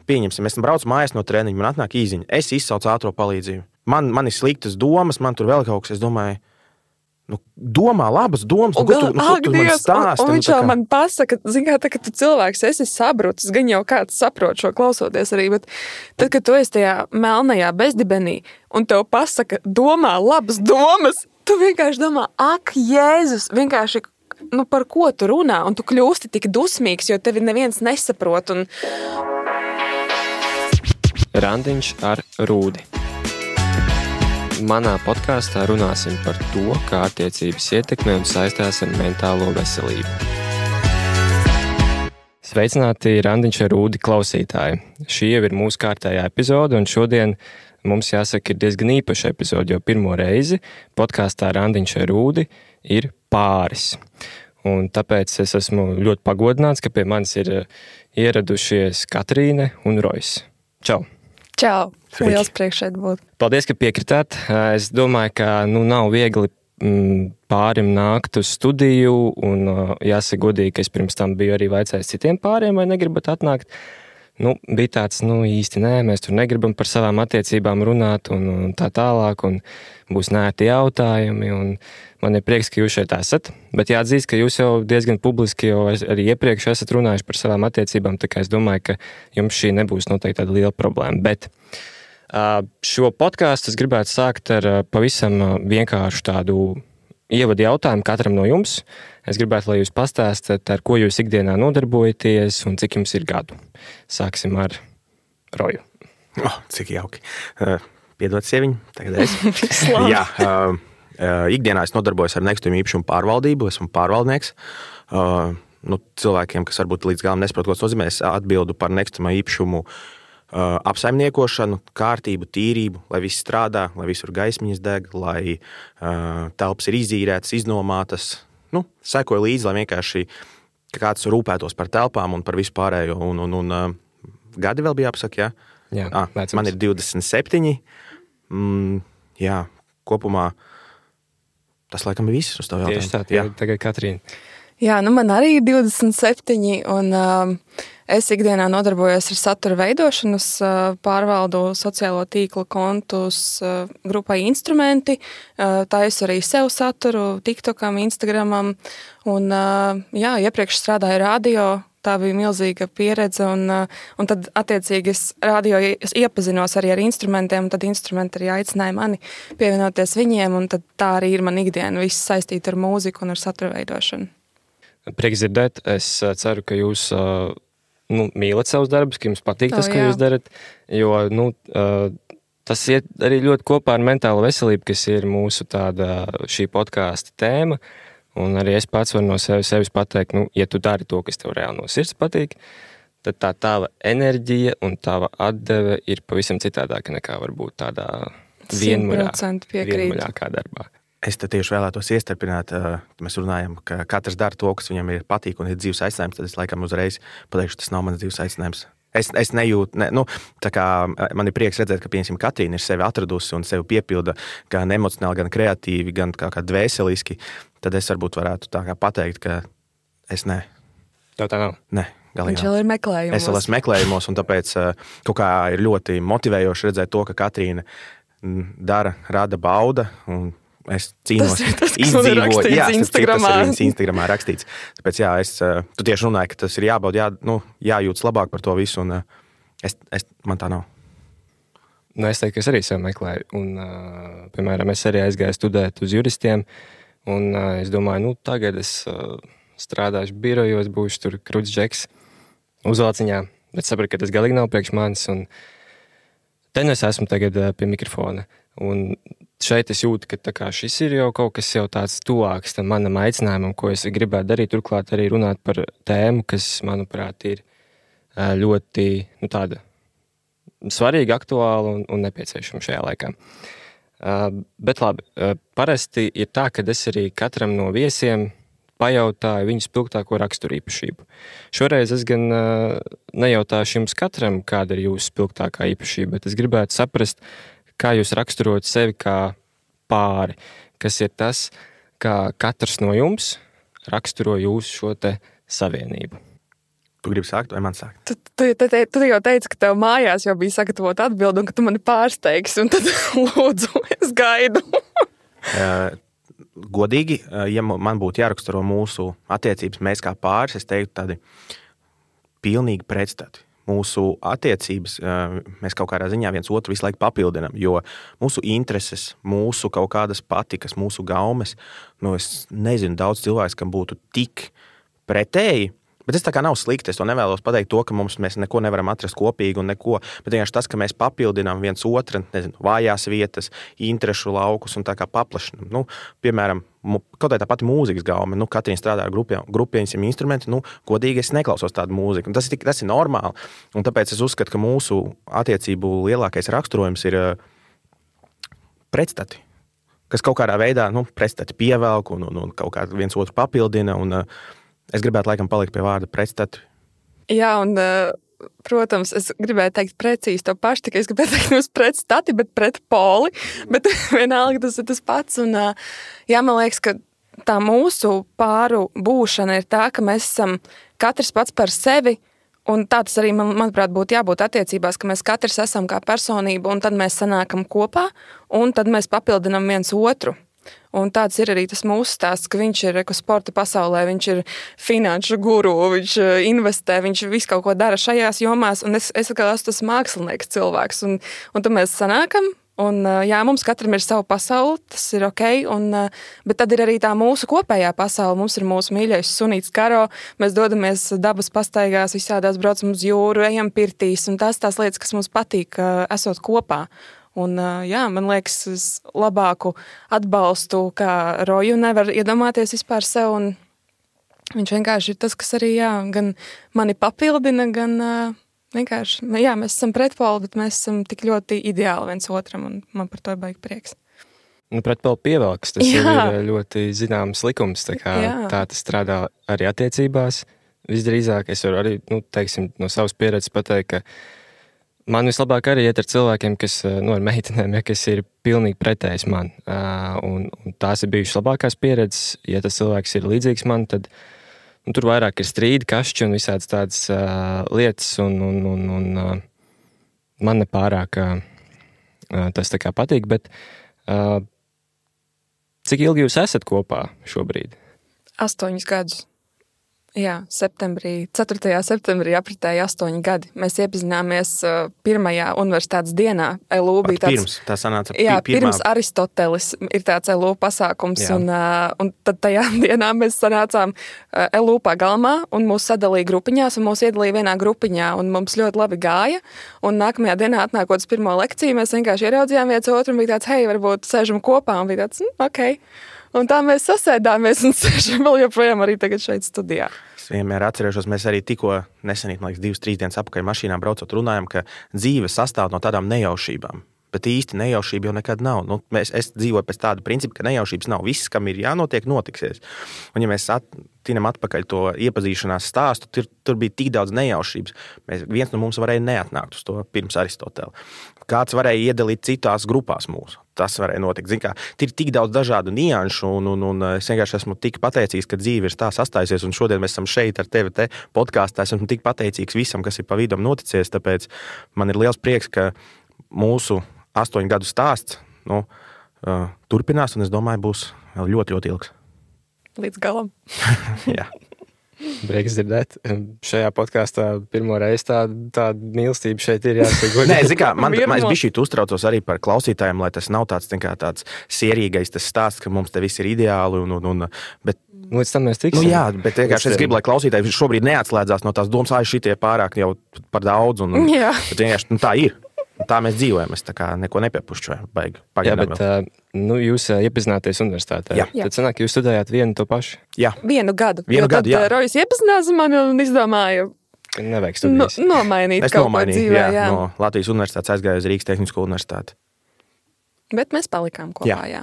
pieņemsim, es braucu mājās no treniņa, man atnāk īziņa, es izsaucu ātro palīdzību. Man ir sliktas domas, man tur vēl kaut kas, es domāju, domā labas domas, ko tu man stāsti. Un viņš jau man pasaka, zin kā, kad tu cilvēks esi sabrucis, gan jau kāds saprot šo klausoties arī, bet tad, kad tu esi tajā melnajā bezdibenī un tev pasaka, domā labas domas, tu vienkārši domā, ak, Jēzus, vienkārši, par ko tu runā, un tu kļūsti tik dusmīgs, jo tevi neviens nesaprot. Randiņš ar Rūdi. Manā podkāstā runāsim par to, kā attiecības ietekmē un saistās ar mentālo veselību. Sveicināti Randiņš ar Rūdi klausītāji. Šī jau ir mūsu kārtējā epizode, un šodien mums jāsaka ir diezgan īpaša epizode, jo pirmo reizi podkāstā Randiņš ar Rūdi ir pāris. Un tāpēc es esmu ļoti pagodināts, ka pie manis ir ieradušies Katrīne un Rojs. Čau! Čau! Liels prieks šeit būt. Paldies, ka piekritāt. Es domāju, ka nav viegli pārim nākt uz studiju, un jāsaka godīgi, ka es pirms tam biju arī vaicājis citiem pāriem, vai negribat atnākt. Bija tāds, īsti nē, mēs tur negribam par savām attiecībām runāt un tā tālāk, un būs nērti jautājumi, un man ir prieks, ka jūs šeit esat. Bet jāatzīst, ka jūs jau diezgan publiski jau arī iepriekš esat runājuši par savām attiecībām, tā kā es domāju, ka jums šī nebūs noteikti tāda liela problēma. Bet šo podkāstu es gribētu sākt ar pavisam vienkāršu tādu ievadu jautājumu katram no jums. Es gribētu, lai jūs pastāstat, ar ko jūs ikdienā nodarbojaties un cik jums ir gadu. Sāksim ar Roju. Cik jauki. Piedod sieviņu, tagad es. Jā, ikdienā es nodarbojos ar nekustamību īpašumu pārvaldību, esmu pārvaldnieks. Cilvēkiem, kas varbūt līdz galam nesaprot, ko tas nozīmē, es atbildu par nekustamā īpašumu apsaimniekošanu, kārtību, tīrību, lai viss strādā, lai visur gaismiņas deg, lai telpas ir izīrētas, iznomātas. Sekoju līdzi, lai vienkārši kāds rūpētos par telpām un par visu pārējo. Un gadi vēl bija jāpasaka, jā? Jā, man ir 27. Jā, kopumā tas laikam ir viss uz tavu jautājumu. Tieši tā, tagad Katrīna. Jā, man arī ir 27, un es ikdienā nodarbojos ar satura veidošanas, pārvaldu sociālo tīklu kontus grupai Instrumenti, taisu arī sev saturu, TikTokam, Instagramam, un iepriekš strādāju radio, tā bija milzīga pieredze, un tad attiecīgi es radio iepazinos arī ar instrumentiem, un tad instrumenti arī aicināja mani pievienoties viņiem, un tad tā arī ir man ikdiena, viss saistīta ar mūziku un ar satura veidošanu. Prieks dzirdēt, es ceru, ka jūs mīlat savus darbus, ka jums patīk tas, ko jūs darat, jo tas iet arī ļoti kopā ar mentālo veselību, kas ir mūsu tāda šī podkāsta tēma, un arī es pats varu no sevis pateikt, ja tu dari to, kas tev reāli no sirds patīk, tad tā tava enerģija un tava atdeve ir pavisam citādāka nekā varbūt tādā vienmuļākā darbā. Es te tieši vēlētos iestarpināt, mēs runājam, ka katrs dara to, kas viņam ir patīk un ir dzīves aicinājums, tad es laikam uzreiz pateikšu, tas nav mans dzīves aicinājums. Es nejūtu, tā kā man ir prieks redzēt, ka, piemēram, Katrīna ir sevi atradusi un sevi piepilda gan emocionāli, gan kreatīvi, gan kā dvēseliski, tad es varbūt varētu tā kā pateikt, ka es ne. Tev tā nav? Ne, galīgi nav. Viņš vēl ir meklējumos. Es vēl esmu meklējumos, un tāpēc kaut kā ir ļoti motivējoši redzēt to, ka Katrīna dara, rada bauda, un es cīnos, izdzīvoju. Jā, Instagramā. Tas ir viņas Instagramā rakstīts. Tāpēc, tu tieši runāji, ka tas ir jābauda, jājūtas labāk par to visu, un man tā nav. Es teiktu, ka es arī sev meklēju, un, piemēram, es arī aizgāju studēt uz juristiem, un es domāju, tagad es strādāšu birojos, būšu tur kruķdžeks uzvalciņā, bet sapratu, ka tas galīgi nav priekš manis, un te es esmu tagad pie mikrofona, un šeit es jūtu, ka tā kā šis ir jau kaut kas jau tāds tuvāks tam manam aicinājumam, ko es gribētu darīt, turklāt arī runāt par tēmu, kas, manuprāt, ir ļoti tāda svarīga, aktuāla un nepieciešama šajā laikā. Bet labi, parasti ir tā, ka es arī katram no viesiem pajautāju viņu spilgtāko raksturīpašību. Šoreiz es gan nejautāšu jums katram, kāda ir jūsu spilgtākā īpašība, bet es gribētu saprast, kā jūs raksturot sevi kā pāri, kas ir tas, kā katrs no jums raksturo jūsu šo te savienību. Tu gribi sākt vai man sākt? Tu jau teici, ka tev mājās jau bija sagatavota atbildi un ka tu mani pārsteigsi. Un tad lūdzu, es gaidu. Godīgi, ja man būtu jāraksturo mūsu attiecības, mēs kā pāris, es teiktu tādi pilnīgi pretstati. Mūsu attiecības, mēs kaut kādā ziņā viens otru visu laiku papildinām, jo mūsu intereses, mūsu kaut kādas patikas, mūsu gaumes, es nezinu daudz cilvēks, kam būtu tik pretēji. Bet tas tā kā nav slikti. Es to nevēlos pateikt to, ka mēs neko nevaram atrast kopīgi un neko. Bet vienkārši tas, ka mēs papildinām viens otru, vājās vietas, interešu laukus un tā kā paplašinām. Piemēram, kaut tā pati mūzikas gaume. Katrīna strādā ar grupiem instrumenti. Godīgi es neklausos tādu mūziku. Un tas ir normāli. Un tāpēc es uzskatu, ka mūsu attiecību lielākais raksturojums ir pretstati. Kas kaut kādā veidā pretstati pievelk un kaut kā viens otru papildina. Es gribētu laikam palikt pie vārda pretstati. Jā, un, protams, es gribēju teikt precīzi to pašu, tikai es gribēju teikt nevis pretstati, bet pretpoli, bet vienalga tas ir tas pats. Un, jā, man liekas, ka tā mūsu pāru būšana ir tā, ka mēs esam katrs pats par sevi, un tā tas arī, manuprāt, būtu jābūt attiecībās, ka mēs katrs esam kā personība, un tad mēs sanākam kopā, un tad mēs papildinam viens otru. Un tāds ir arī tas mūsu stāsts, ka viņš ir sporta pasaulē, viņš ir finanšu guru, viņš investē, viņš visu kaut ko dara šajās jomās, un es esmu tas mākslinieks cilvēks, un tad mēs sanākam, un jā, mums katram ir sava pasaule, tas ir ok, bet tad ir arī tā mūsu kopējā pasaule, mums ir mūsu mīļais sunīts Karo, mēs dodamies dabas pastaigās, visādās braucam uz jūru, ejam pirtīs, un tās lietas, kas mums patīk, esot kopā. Un, jā, man liekas, es labāku atbalstu, kā Roju nevar iedomāties vispār sev, un viņš vienkārši ir tas, kas arī, jā, gan mani papildina, gan vienkārši, jā, mēs esam pretpoli, bet mēs esam tik ļoti ideāli viens otram, un man par to ir baigi prieks. Pretpoli pievelks, tas ir ļoti zināms likums, tā tas strādā arī attiecībās. Visdrīzāk es varu arī, teiksim, no savas pieredzes pateikt, ka man vislabāk arī iet ar cilvēkiem, kas, ar meitenēm, kas ir pilnīgi pretējs man. Un tās ir bijušas labākās pieredzes. Ja tas cilvēks ir līdzīgs man, tad tur vairāk ir strīdi, kašķi un visādas tādas lietas. Un man nepārāk tas tā kā patīk. Bet cik ilgi jūs esat kopā šobrīd? 8 gadus. Jā, 4. septembrī apritēja 8 gadi. Mēs iepazināmies pirmajā universitātes dienā. LU bija pirms, tā sanāca pirms Aristoteles ir tāds LU pasākums. Un tad tajā dienā mēs sanācām LU pagalmā un mūs sadalīja grupiņās un mūs iedalīja vienā grupiņā. Un mums ļoti labi gāja. Un nākamajā dienā atnākot uz pirmo lekciju, mēs vienkārši ieraudzījām viens otru un bija tāds, hei, varbūt sēžam kopā. Un bija tāds, ok. Un tā mēs sasēdāmies un sēžam vēl joprojām arī tagad šeit studijā. Es vienmēr atcerēšos, mēs arī tikko nesenīt, man liekas, 2-3 dienas apakaļ mašīnā braucot runājam, ka dzīve sastāv no tādām nejaušībām. Bet īsti nejaušība jau nekad nav. Es dzīvoju pēc tāda principa, ka nejaušības nav. Viss, kam ir jānotiek, notiksies. Un ja mēs tinam atpakaļ to iepazīšanās stāstu, tur bija tik daudz nejaušības. Viens no mums varēja neatnākt uz to pirms Aristotela. Kāds varēja iedalīt citās grupās mūsu. Tas varēja notikt. Zin kā, ir tik daudz dažādu nianšu, un es vienkārši esmu tik pateicīgs, ka dzīve ir tā sastājusies, un šodien mēs esam šeit ar tevi podkāstā. Esmu tik pateicīgs visam, kas ir pa vidam noticies, tāpēc man ir liels prieks, ka mūsu 8 gadu stāsts turpinās, un es domāju, būs vēl ļoti, ļoti ilgs. Līdz galam. Jā. Prieks dzirdēt. Šajā podkāstā pirmo reizi tāda mīlestība šeit ir jāsaka. Nē, zin kā, es bišķīt uztraucos arī par klausītājiem, lai tas nav tāds sierīgais tas stāsts, ka mums te viss ir ideāli, bet līdz tam mēs tiksim. Jā, bet vienkārši es gribu, lai klausītāji šobrīd neatslēdzās no tās domas, šitie pārāk jau par daudz, bet vienkārši tā ir. Tā mēs dzīvojam, es tā kā neko nepiepušķoju, baigi. Jā, bet jūs iepazināties universitātē. Jā. Tad sanāk, jūs studējāt vienu to pašu? Jā. 1 gadu. Vienu gadu, jā. Rojas iepazinās mani un izdomāja nevajag studijas. Nomainīt kaut ko dzīvē. Jā. No Latvijas universitātes aizgāju uz Rīgas Tehnisko universitāti. Bet mēs palikām kopā, jā.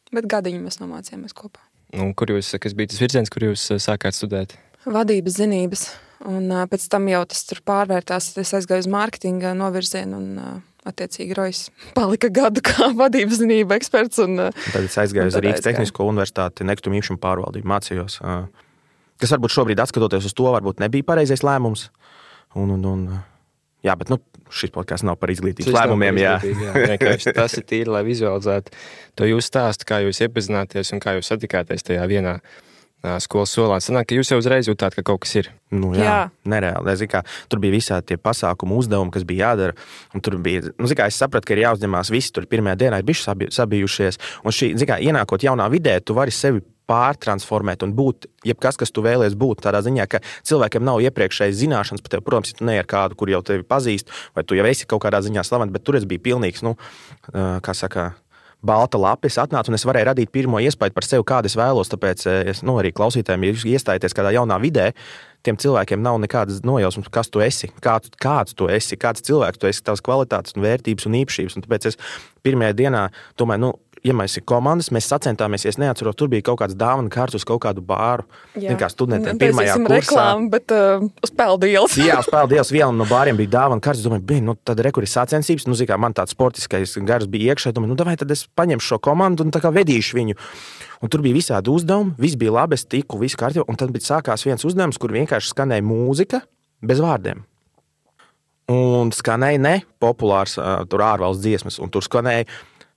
Bet gadiņu mēs nomācījāmies kopā. Kas bija tas virziens, kur jūs sākāt studēt? Vadības zinības. Un pēc tam jau tas tur pārvērtās, es aizgāju uz mārketinga novirzienu un attiecīgi Rojas palika gadu kā vadības zinība eksperts. Tad es aizgāju uz Rīgas Tehnisko universitāti, nekustamo īpašumu pārvaldību, mācījos. kas varbūt šobrīd, atskatoties uz to, varbūt nebija pareizais lēmums. Jā, bet šis podcasts nav par izglītības lēmumiem. Jā. Tas ir tīri, lai vizualizētu to jūsu stāstu, kā jūs iepazināties un kā jūs satikāties tajā vienā skolas solā. Sanāk, ka jūs jau uzreiz jūtāt, ka kaut kas ir. Nereāli. Tur bija visādi tie pasākumu uzdevumi, kas bija jādara. Un tur bija, es sapratu, ka ir jāuzņemās visi. Tur pirmajā dienā ir bijuši sabijušies. Un ienākot jaunā vidē, tu vari sevi pārtransformēt un būt jebkas, kas tu vēlies būt. Tādā ziņā, ka cilvēkiem nav iepriekšējas zināšanas par tevi. Protams, ja tu ne ar kādu, kur jau tevi pazīst, vai tu jau esi kaut kādā ziņā slavens, bet tur es biju pilnīgs, balta lapa. Es atnācu un es varēju radīt pirmo iespēju par sevi, kādu es vēlos. Tāpēc arī klausītājiem, ja jūs iestājaties kādā jaunā vidē, tiem cilvēkiem nav nekādas nojausmas, kas tu esi, kāds tu esi, kāds cilvēks tu esi, tavas kvalitātes un vērtības un īpašības. Un tāpēc es pirmajā dienā domāju, ja mēs ir komandas, mēs sacentāmies, es neatceros, tur bija kaut kāds dāvana kārts uz kaut kādu bāru. Kā studentiem pirmajā kursā. Reklāmu, bet uz peldu ielas. Jā, uz peldu ielas vienam no bāriem bija dāvana kārts. Es domāju, tad rekur ir sacensības. Man tāds sportiskais gars bija iekšā. Domāju, vai tad es paņemšu šo komandu un tā kā vedīšu viņu. Un tur bija visādi uzdevumi, viss bija labi, es tiku, visu kārtībā. Un tad sākās viens uzdevums, kur vienkārši skanēja mūzika bez vārdiem. Un skanēja ne populārs tur ārvalsts dziesmas. Un tur skanēja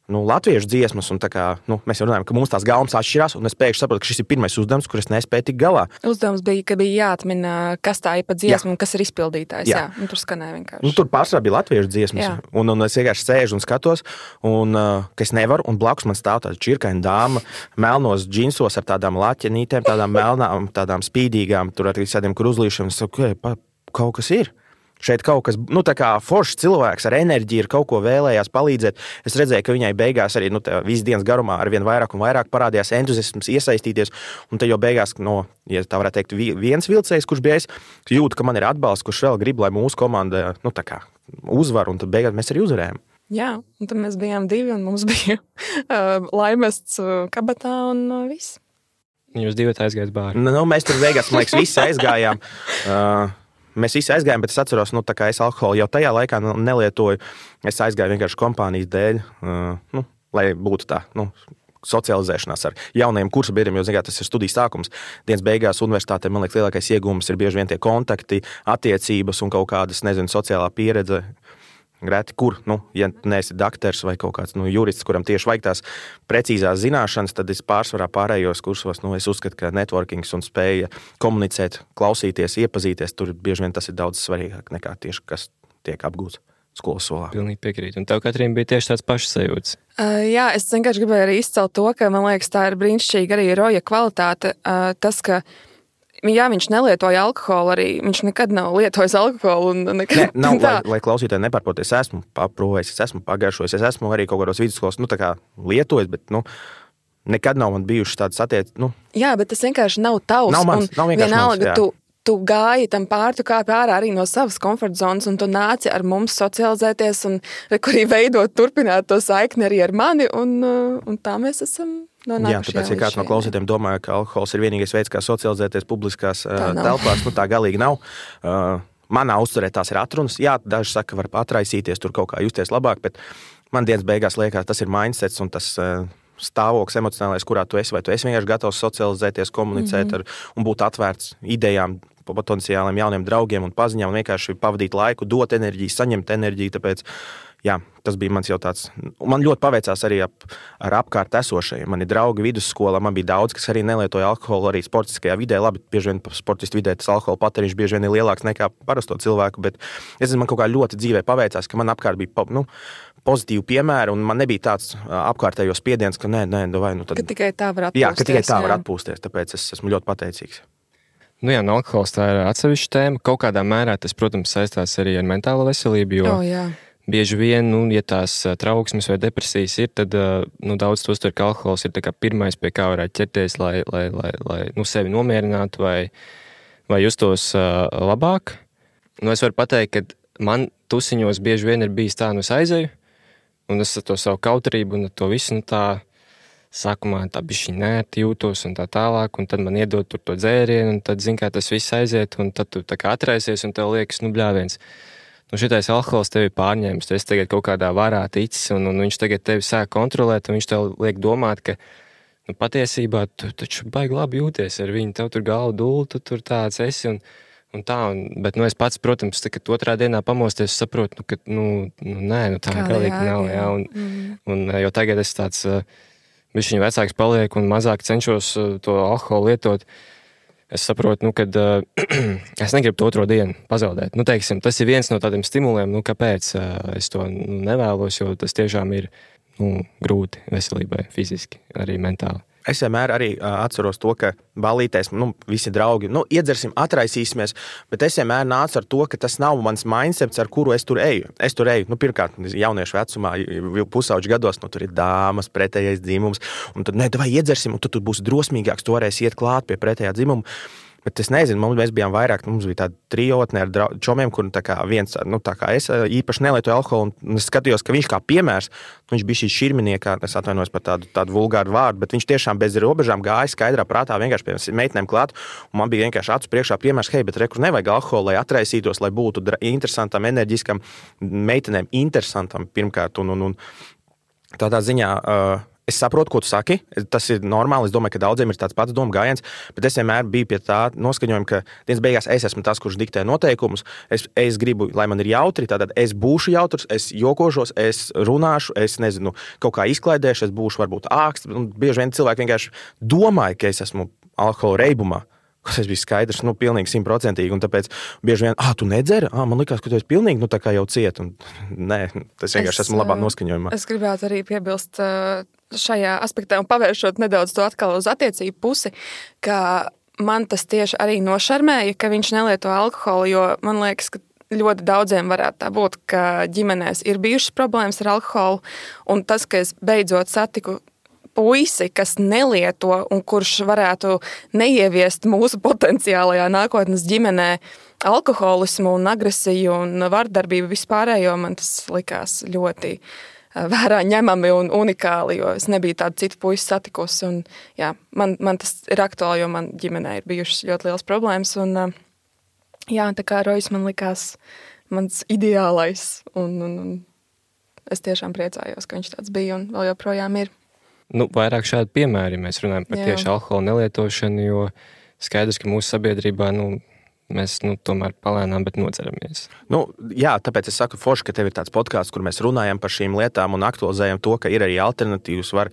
latviešu dziesmas, un mēs jau runājam, ka mums tās gaumas atšķirās, un es pēkšņi saprotu, ka šis ir pirmais uzdevums, kur es nespēju tik galā. Uzdevums bija, ka bija jāatmina, kas tā ir pa dziesmu un kas ir izpildītājs. Jā. Un tur skanēja vienkārši. Tur pārsvarā bija latviešu dziesmas, un es vienkārši sēžu un skatos, un ka es nevaru, un blakus man stāv tāda čirkaina dāma, melnos džinsos ar tādām laķenītēm, tādām melnām, tādām spīdīgām, tur ar visādiem kruzlīšiem. Es saku, kaut kas ir. Šeit kaut kas, tā kā foršs cilvēks ar enerģiju ir kaut ko vēlējās palīdzēt. Es redzēju, ka viņai beigās arī visu dienas garumā ar vien vairāk un vairāk parādījās entuziasms iesaistīties. Un te jau beigās, ja tā varētu teikt, viens vilcējs, kurš bija es, jūtu, ka man ir atbalsts, kurš vēl grib, lai mūsu komanda, uzvar, un tad beigās mēs arī uzvarējām. Jā, un tad mēs bijām divi, un mums bija laimests kabatā un viss. Jūs divi aizgājāt bāru. Mēs tur beigās, man liekas, visi aizgājām. Mēs visi aizgājām, bet es atceros, ka es alkoholu jau tajā laikā nelietoju. Es aizgāju vienkārši kompānijas dēļ, lai būtu tā, socializēšanās ar jaunajiem kursabiedriem, jo, tas ir studijas sākums. Dienas beigās universitātē, man liekas, lielākais iegūms ir bieži vien tie kontakti, attiecības un kaut kādas, sociālā pieredze. Grēti, kur, ja neesi dakters vai kaut kāds jurists, kuram tieši vajag tās precīzās zināšanas, tad es pārsvarā pārējos kursos, es uzskatu, ka networkings un spēja komunicēt, klausīties, iepazīties, tur bieži vien tas ir daudz svarīgāk nekā tieši, kas tiek apgūts skolas solā. Pilnīgi piekrītu. Un tev, Katrīna, bija tieši tāds pašs sajūts. Jā, es vienkārši gribēju arī izcelt to, ka, man liekas, tā ir brīnišķīga arī Roja kvalitāte. Tas, ka viņš nelietoja alkoholu arī. Viņš nekad nav lietojis alkoholu. Nav, lai klausītāji nepārproties. Es esmu paprovējis, es esmu pagaršojis, es esmu arī kaut kādos vidusskolas lietojis, bet nekad nav man bijušas tādas attiecības. Jā, bet tas vienkārši nav tavs. Nav mans, nav vienkārši vienalga, mans, tu gāji tam pāri, tu kāpi ārā arī no savas komforta zonas, un tu nāci ar mums socializēties un arī veidot, turpināt to saikni arī ar mani, un tā mēs esam. Jā, tāpēc, ja kāds no klausītājiem domā, ka alkohols ir vienīgais veids, kā socializēties publiskās telpās, tā galīgi nav. Manā uzturē tās ir atrunas. Jā, daži saka, var atraisīties, tur kaut kā justies labāk, bet man dienas beigās liekas, tas ir mindsets un tas stāvoklis emocionālais, kurā tu esi, vai tu esi vienkārši gatavs socializēties, komunicēt un būt atvērts idejām, potenciāliem jauniem draugiem un paziņām un vienkārši pavadīt laiku, dot enerģiju, saņemt enerģiju, tāpēc jā, tas bija mans jau tāds. Man ļoti paveicās arī ar apkārt esošajiem. Man ir draugi vidusskolā, man bija daudz, kas arī nelietoja alkoholu arī sportiskajā vidē. Labi, bieži vien sportistu vidē tas alkohola patēriņš bieži vien ir lielāks nekā parasto cilvēku, bet man kaut kā ļoti dzīvē paveicās, ka man apkārt bija pozitīvi piemēri, un man nebija tāds apkārtējo spiediens, ka ka tikai tā var atpūsties. Jā, ka tikai tā var atpūsties, tāpēc es esmu ļoti pateicīgs. Alkohols tā ir atsevišķa tēma. Kaut kādā mērā tas, protams, saistās arī ar mentālo veselību, jo bieži vien, ja tās trauksmes vai depresijas ir, tad daudz to uztver, ka alkohols ir tā kā pirmais, pie kā varētu ķerties, lai sevi nomierinātu vai justos labāk. Es varu pateikt, ka man tusiņos bieži vien ir bijis tā, es aizeju, un es ar to savu kautrību un to visu, sākumā tā bišķi nērti jūtos un tā tālāk, un tad man iedod tur to dzērienu, un tad, kā tas viss aiziet, un tad tu tā kā atraisies, un tev liekas, bļāviens. Šitais alkohols tevi pārņēmis, tu esi tagad kaut kādā varā ticis, un viņš tagad tevi sāk kontrolēt, un viņš tev liek domāt, ka patiesībā tu taču baigi labi jūties ar viņu, tev tur galva dūl, tu tur tāds esi un tā, bet es pats, protams, kad otrā dienā pamosties, saprotu, ka, nē, tā galīgi nav, jā, un jo tagad es tāds bišķiņ vecāks palieku un mazāk cenšos to alkoholu lietot, es saprotu, kad es negribu to otro dienu pazaudēt. Teiksim, tas ir viens no tādiem stimuliem, kāpēc es to nevēlos, jo tas tiešām ir grūti veselībai, fiziski, arī mentāli. Es vienmēr arī atceros to, ka balītēs, visi draugi, iedzersim, atraisīsimies, bet es vienmēr nācu ar to, ka tas nav mans mindsets, ar kuru es tur eju. Pirmkārt, jauniešu vecumā, pusauģu gados, tur ir dāmas, pretējais dzimums, un tad, vai iedzersim, un tu būsi drosmīgāks, tu varēsi iet klāt pie pretējā dzimuma. Bet es nezinu, mēs bijām vairāk, mums bija tāda trijotne ar čomiem, kur viens, tā kā es īpaši nelietoju alkoholu, un es skatījos, ka viņš kā piemērs, viņš bija šī širminiekā, es atvainojos par tādu vulgāru vārdu, bet viņš tiešām bez robežām gāja skaidrā prātā vienkārši pie meitenēm klāt, un man bija vienkārši acu priekšā piemērs, bet rekur nevajag alkoholu, lai atraisītos, lai būtu interesantam, enerģiskam, meitenēm interesantam pirmkārt, un tādā ziņā... Es saprotu, ko tu saki, tas ir normāli, es domāju, ka daudziem ir tāds pats doma gājiens, bet es vienmēr biju pie tā noskaņojuma, ka dienas beigās es esmu tas, kurš diktē noteikumus, es gribu, lai man ir jautri, tātad es būšu jautrs, es jokošos, es runāšu, es nezinu, kaut kā izklaidēšu, es būšu varbūt āksts, un bieži vien cilvēki vienkārši domāja, ka es esmu alkohola reibumā. Tas bija skaidrs, pilnīgi 100%, un tāpēc bieži vien, tu nedzeri? Man likās, ka tu esi pilnīgi, tā kā jau ciet, un nē, tas vienkārši esmu labā noskaņojumā. Es gribētu arī piebilst šajā aspektā un pavēršot nedaudz to atkal uz attiecību pusi, ka man tas tieši arī nošarmēja, ka viņš nelieto alkoholu, jo man liekas, ka ļoti daudziem varētu tā būt, ka ģimenēs ir bijušas problēmas ar alkoholu, un tas, ka es beidzot satiku puisi, kas nelieto un kurš varētu neieviest mūsu potenciālajā nākotnes ģimenē alkoholismu un agresiju un vardarbību vispārējo, man tas likās ļoti vērā ņemami un unikāli, jo es nebiju tādu citu puisi satikusi. Un, jā, man tas ir aktuāli, jo man ģimenē ir bijušas ļoti liels problēmas. Un, jā, tā kā Rojs man likās mans ideālais. Un es tiešām priecājos, ka viņš tāds bija un vēl joprojām ir. Vairāk šādi piemēri mēs runājam par tieši alkohola nelietošanu, jo skaidrs, ka mūsu sabiedrībā, mēs tomēr palēnām, bet nodzeramies. Jā, tāpēc es saku forši, ka tev ir tāds podkāsts, kur mēs runājam par šīm lietām un aktualizējam to, ka ir arī alternatīvas, var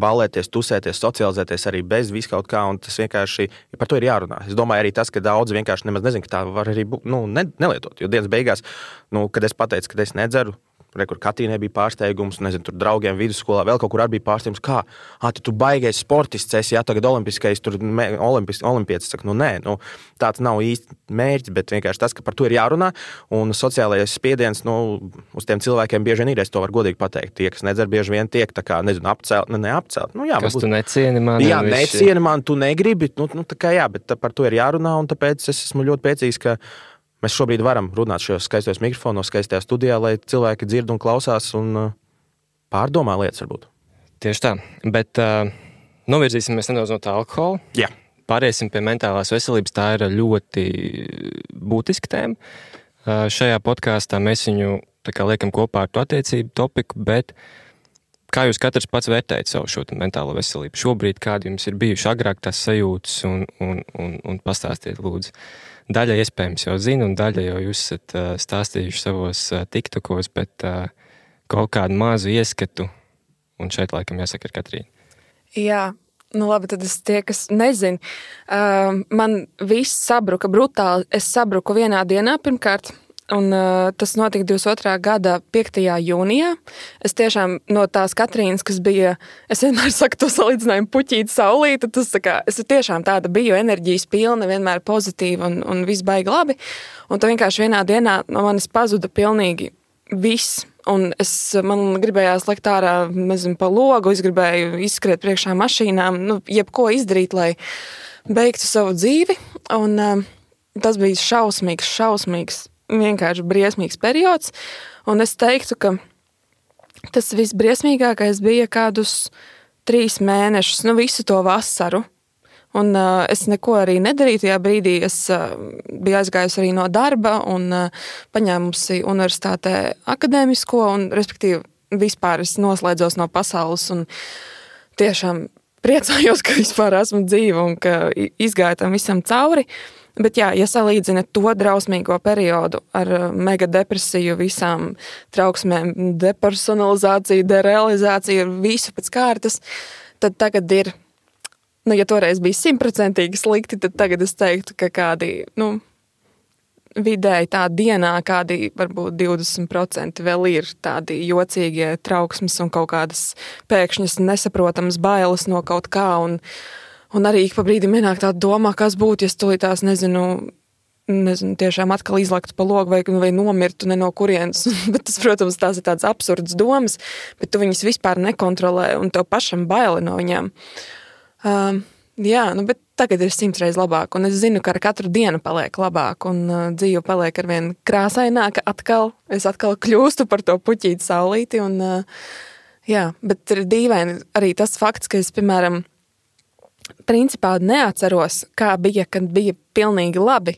balēties, tusēties, socializēties arī bez viskaut kā, un tas vienkārši, par to ir jārunā. Es domāju arī tas, ka daudzi vienkārši nemaz nezin, ka tā var arī būt, nelietot, jo dienas beigās, kad es pateicu, ka es nedzeru, kur Katīnai bija pārsteigums, nezinu, tur draugiem vidusskolā, vēl kaut kur arī bija pārsteigums, kā, tu baigais sportists esi, tagad olimpiskais, tur olimpietis, saka, nē, tāds nav īsti mērķis, bet vienkārši tas, ka par to ir jārunā, un sociālais spiediens, uz tiem cilvēkiem bieži vien ir, es to varu godīgi pateikt, tie, kas nedzer, bieži vien tiek, tā kā, nezinu, neapcelt, jā, kas tu necieni mani? Jā, necieni mani, tu negribi, tā kā jā, bet par to ir jārunā, un tāpēc es esmu ļoti priecīgs, ka mēs šobrīd varam runāt šajos skaistos mikrofonos, skaistajā studijā, lai cilvēki dzird un klausās un pārdomā lietas varbūt. Tieši tā, bet novirzīsimies nedaudz no tā alkohola. Jā. Pāriesim pie mentālās veselības, tā ir ļoti būtiska tēma. Šajā podkāstā mēs viņu tā kā liekam kopā ar to attiecību topiku, bet kā jūs katrs pats vērtējat savu šo mentālo veselību? Šobrīd kādi jums ir bijuši agrāk tās sajūtas un pastāstiet lūdzu. Daļa iespējams jau zina, un daļa jau jūs esat stāstījuši savos tiktokos, bet kaut kādu mazu ieskatu, un šeit laikam jāsaka ar Katrīnu. Jā, labi, tad es tie, kas nezin. Man viss sabruka brutāli. Es sabruku vienā dienā pirmkārt, un tas notika 22. gada 5. jūnijā. Es tiešām no tās Katrīnas, kas bija, es vienmēr saku to salīdzinājumu puķīt saulīti, tas tā kā, es tiešām tāda biju enerģijas pilna, vienmēr pozitīva un viss baigi labi. Un tad vienkārši vienā dienā no manis pazuda pilnīgi viss. Un man gribējās lekt ārā, nezinu, pa logu, es gribēju izskriet priekšā mašīnām, jebko izdarīt, lai beigtu savu dzīvi. Un tas bija šausmīgs, vienkārši briesmīgs periods, un es teiktu, ka tas visbriesmīgākais bija kādus 3 mēnešus, visu to vasaru, un es neko arī nedarīju tajā brīdī, es biju aizgājusi arī no darba un paņēmusi universitātē akadēmisko, un respektīvi vispār es noslēdzos no pasaules, un tiešām priecājos, ka vispār esmu dzīva un ka izgāju tam visam cauri. Bet jā, ja salīdzina to drausmīgo periodu ar mega depresiju, visām trauksmēm, depersonalizāciju, derealizāciju, ar visu pēc kārtas, tad tagad ir, ja toreiz bija 100% slikti, tad tagad es teiktu, ka kādi, vidēji tā dienā kādi varbūt 20% vēl ir tādi jocīgie trauksmes un kaut kādas pēkšņas nesaprotamas bailes no kaut kā un arī ik pa brīdim ienāk tāda domā, kas būtu, ja stulītās, nezinu, tiešām atkal izlaktu pa logu vai nomirtu ne no kurienes. Bet tas, protams, tās ir tādas absurdas domas, bet tu viņas vispār nekontrolē un tev pašam baili no viņām. Jā, bet tagad ir 100 reizes labāk, un es zinu, ka ar katru dienu paliek labāk, un dzīve paliek arvien krāsaināka atkal. Es atkal kļūstu par to puķīti saulīti, un jā, bet ir dīvaini arī tas fakts, ka es, piemēram, principā neatceros, kā bija, kad bija pilnīgi labi,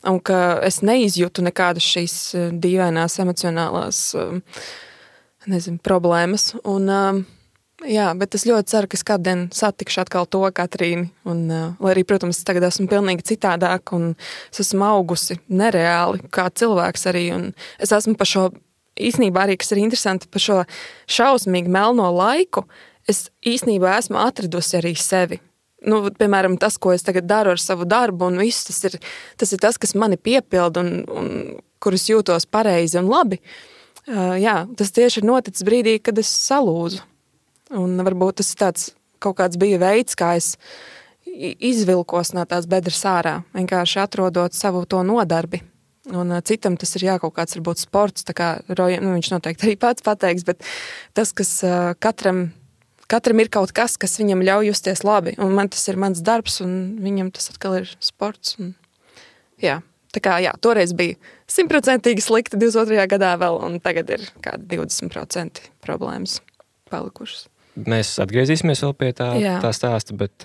un ka es neizjūtu nekādas šīs dīvainās emocionālās, problēmas, un jā, bet es ļoti ceru, ka es kādu dienu satikšu atkal to Katrīni. Un, lai arī, protams, tagad esmu pilnīgi citādāk un es esmu augusi nereāli kā cilvēks arī. Un es esmu par šo, īstenībā arī, kas ir interesanti, par šo šausmīgi melno laiku, es īstenībā esmu atradusi arī sevi. Piemēram, tas, ko es tagad daru ar savu darbu un viss, tas ir tas, kas mani piepilda un kur es jūtos pareizi un labi. Jā, tas tieši ir noticis brīdī, kad es salūzu. Un varbūt tas tāds kaut kāds bija veids, kā es izvilkos no tās bedres ārā, vienkārši atrodot savu to nodarbi. Un citam tas ir kaut kāds varbūt sports, tā kā viņš noteikti arī pats pateiks, bet tas, kas katram ir kaut kas viņam ļauj justies labi. Un man tas ir mans darbs, un viņam tas atkal ir sports. Un, jā, tā kā toreiz bija 100% slikti 22. gadā vēl, un tagad ir kādi 20% problēmas palikušas. Mēs atgriezīsimies vēl pie tā stāsta, bet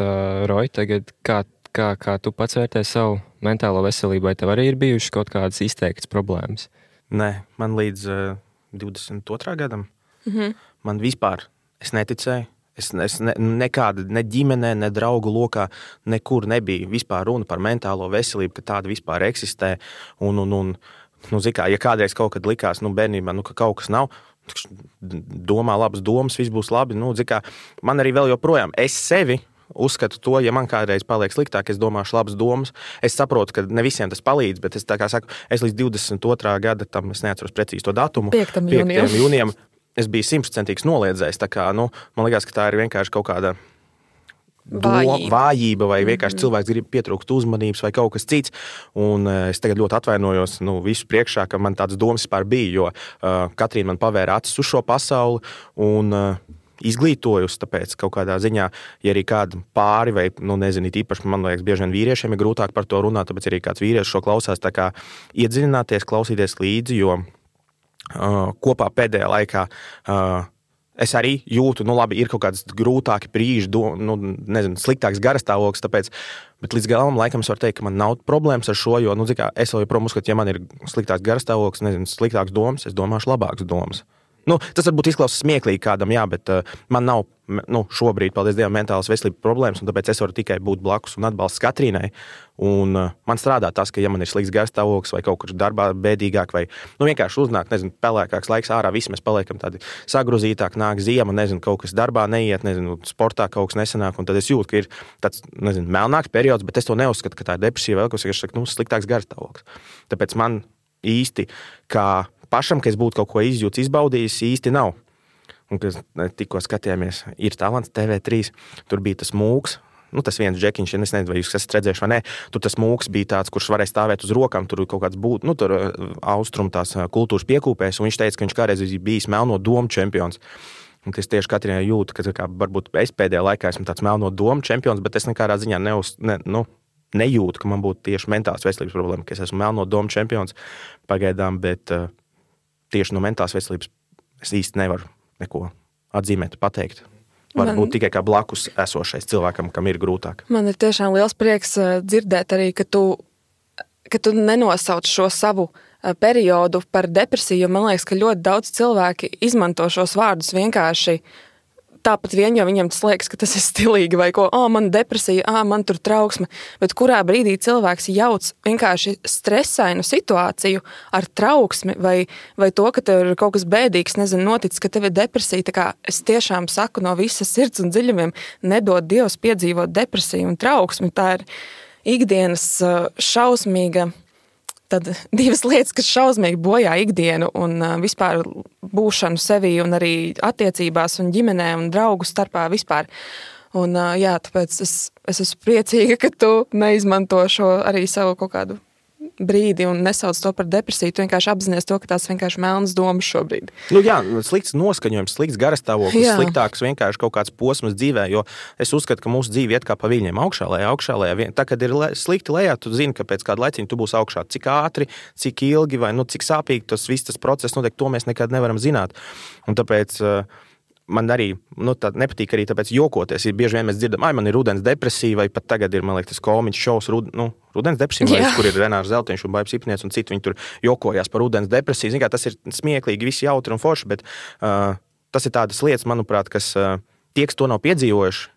Roy, tagad kā tu pats vērtē savu mentālo veselību, vai tev arī ir bijušas kaut kādas izteiktas problēmas? Nē, man līdz 22. gadam, man vispār, es neticēju, es nekāda, ne ģimenē, ne draugu lokā, nekur nebija vispār runa par mentālo veselību, ka tāda vispār eksistē, un ja kādreiz kaut kad likās, bērnībā, ka kaut kas nav, domā labas domas, viss būs labi. Man arī vēl joprojām, es sevi uzskatu to, ja man kādreiz paliek sliktāk, es domāšu labas domas. Es saprotu, ka ne visiem tas palīdz, bet es tā kā saku, es līdz 22. gada, tam es neatceros precīzi to datumu, 5. jūnijam, es biju 100% noliedzējis. Tā kā, man liekas, ka tā ir vienkārši kaut kāda vājība vai vienkārši cilvēks grib pietrūkt uzmanības vai kaut kas cits. Un es tagad ļoti atvainojos visu priekšā, ka man tādas domas vispār bija, jo Katrīna man pavēra acis uz šo pasauli un izglītojusi, tāpēc kaut kādā ziņā, ja arī kāda pāri vai, īpaši, man liekas, bieži vien vīriešiem ir grūtāk par to runāt, tāpēc arī kāds vīrietis šo klausās, tā kā iedziļināties, klausīties līdzi, jo kopā pēdējā laikā es arī jūtu, labi, ir kaut kādas grūtāki brīži, sliktāks garastāvoklis, tāpēc, bet līdz galam laikam es varu teikt, ka man nav problēmas ar šo, jo, es vēl joprojām uzskatu, ja man ir sliktāks garastāvoklis, sliktāks domas, es domāšu labākas domas. Tas varbūt izklausās smieklīgi kādam, jā, bet man nav, šobrīd, paldies Dievam, mentālas veselības problēmas, un tāpēc es varu tikai būt blakus un atbalsts Katrīnai. Un man strādā tas, ka ja man ir slikts garstāvoklis vai kaut kur darbā bēdīgāk, vai vienkārši uznāk, pelēkāks laiks ārā, visi mēs paliekam tādi sagruzītāk, nāk ziema, kaut kas darbā neiet, sportā kaut kas nesanāk, un tad es jūtu, ka ir tāds, melnāks periods, bet es to neuzskatu, ka tā ir depresija vai kaut kas, sliktāks garstāvoklis. Tāpēc man īsti, kā pašam, ka es būtu kaut ko izjūts, izbaudījis, īsti nav. Un, kad tikko skatījāmies, ir Talants TV3, tur bija tas mūks, tas viens džekiņš, ja es nezinu, vai jūs esat redzējuši vai nē, tur tas mūks bija tāds, kurš varēja stāvēt uz rokām, tur kaut kāds būt, tur austrum tās kultūras piekūpēs, un viņš teica, ka viņš kādreiz bijis melno domu čempions. Un es tieši Katrīnai jūtu, ka varbūt es pēdējā laikā esmu tāds melno domu čempions, bet es nekādā ziņā nejūtu, ka man būtu tieši mentālas veselības problēma, ka es esmu melno domu čempions pagaidām, bet tieši no mentālas veselības es īsti nevaru neko atzīmēt, pateikt. Varbūt tikai kā blakus esošais cilvēkam, kam ir grūtāk. Man ir tiešām liels prieks dzirdēt arī, ka tu nenosauc šo savu periodu par depresiju, jo man liekas, ka ļoti daudz cilvēki izmanto šos vārdus vienkārši tāpat vien, jo viņam tas liekas, ka tas ir stilīgi vai ko, man depresija, man tur trauksme, bet kurā brīdī cilvēks jauc vienkārši stresainu situāciju ar trauksmi vai to, ka tev ir kaut kas bēdīgs, noticis, ka tev ir depresija, tā kā es tiešām saku no visas sirds un dziļumiem, nedod Dievs piedzīvot depresiju un trauksmi, tā ir ikdienas šausmīga. Tad divas lietas, kas šausmīgi bojā ikdienu un vispār būšanu sevī un arī attiecībās un ģimenē un draugu starpā vispār. Un tāpēc es esmu priecīga, ka tu neizmanto šo arī savu kaut kādu brīdi un nesauc to par depresiju. Tu vienkārši apzinies to, ka tās vienkārši melnas domas šobrīd. Slikts noskaņojums, slikts garastāvoklis, sliktāks vienkārši kaut kāds posms dzīvē, jo es uzskatu, ka mūsu dzīve iet kā pa viļņiem augšā lejā. Tā, kad ir slikti lejā, tu zini, ka pēc kāda laiciņa tu būsi augšā. Cik ātri, cik ilgi vai cik sāpīgi tas process notiek, to mēs nekad nevaram zināt. Un tāpēc man arī nepatīk arī tāpēc jokoties. Bieži vien mēs dzirdam, man ir rudens depresija, vai pat tagad ir, man liekas, tas komiņš šovs rudens depresija, kur ir Renārs Zeltiņš un Baibs Ipnieks un citi, viņi tur jokojās par rudens depresiju. Zin kā, tas ir smieklīgi, visi jautri un forši, bet tas ir tādas lietas, manuprāt, kas tie, kas to nav piedzīvojuši,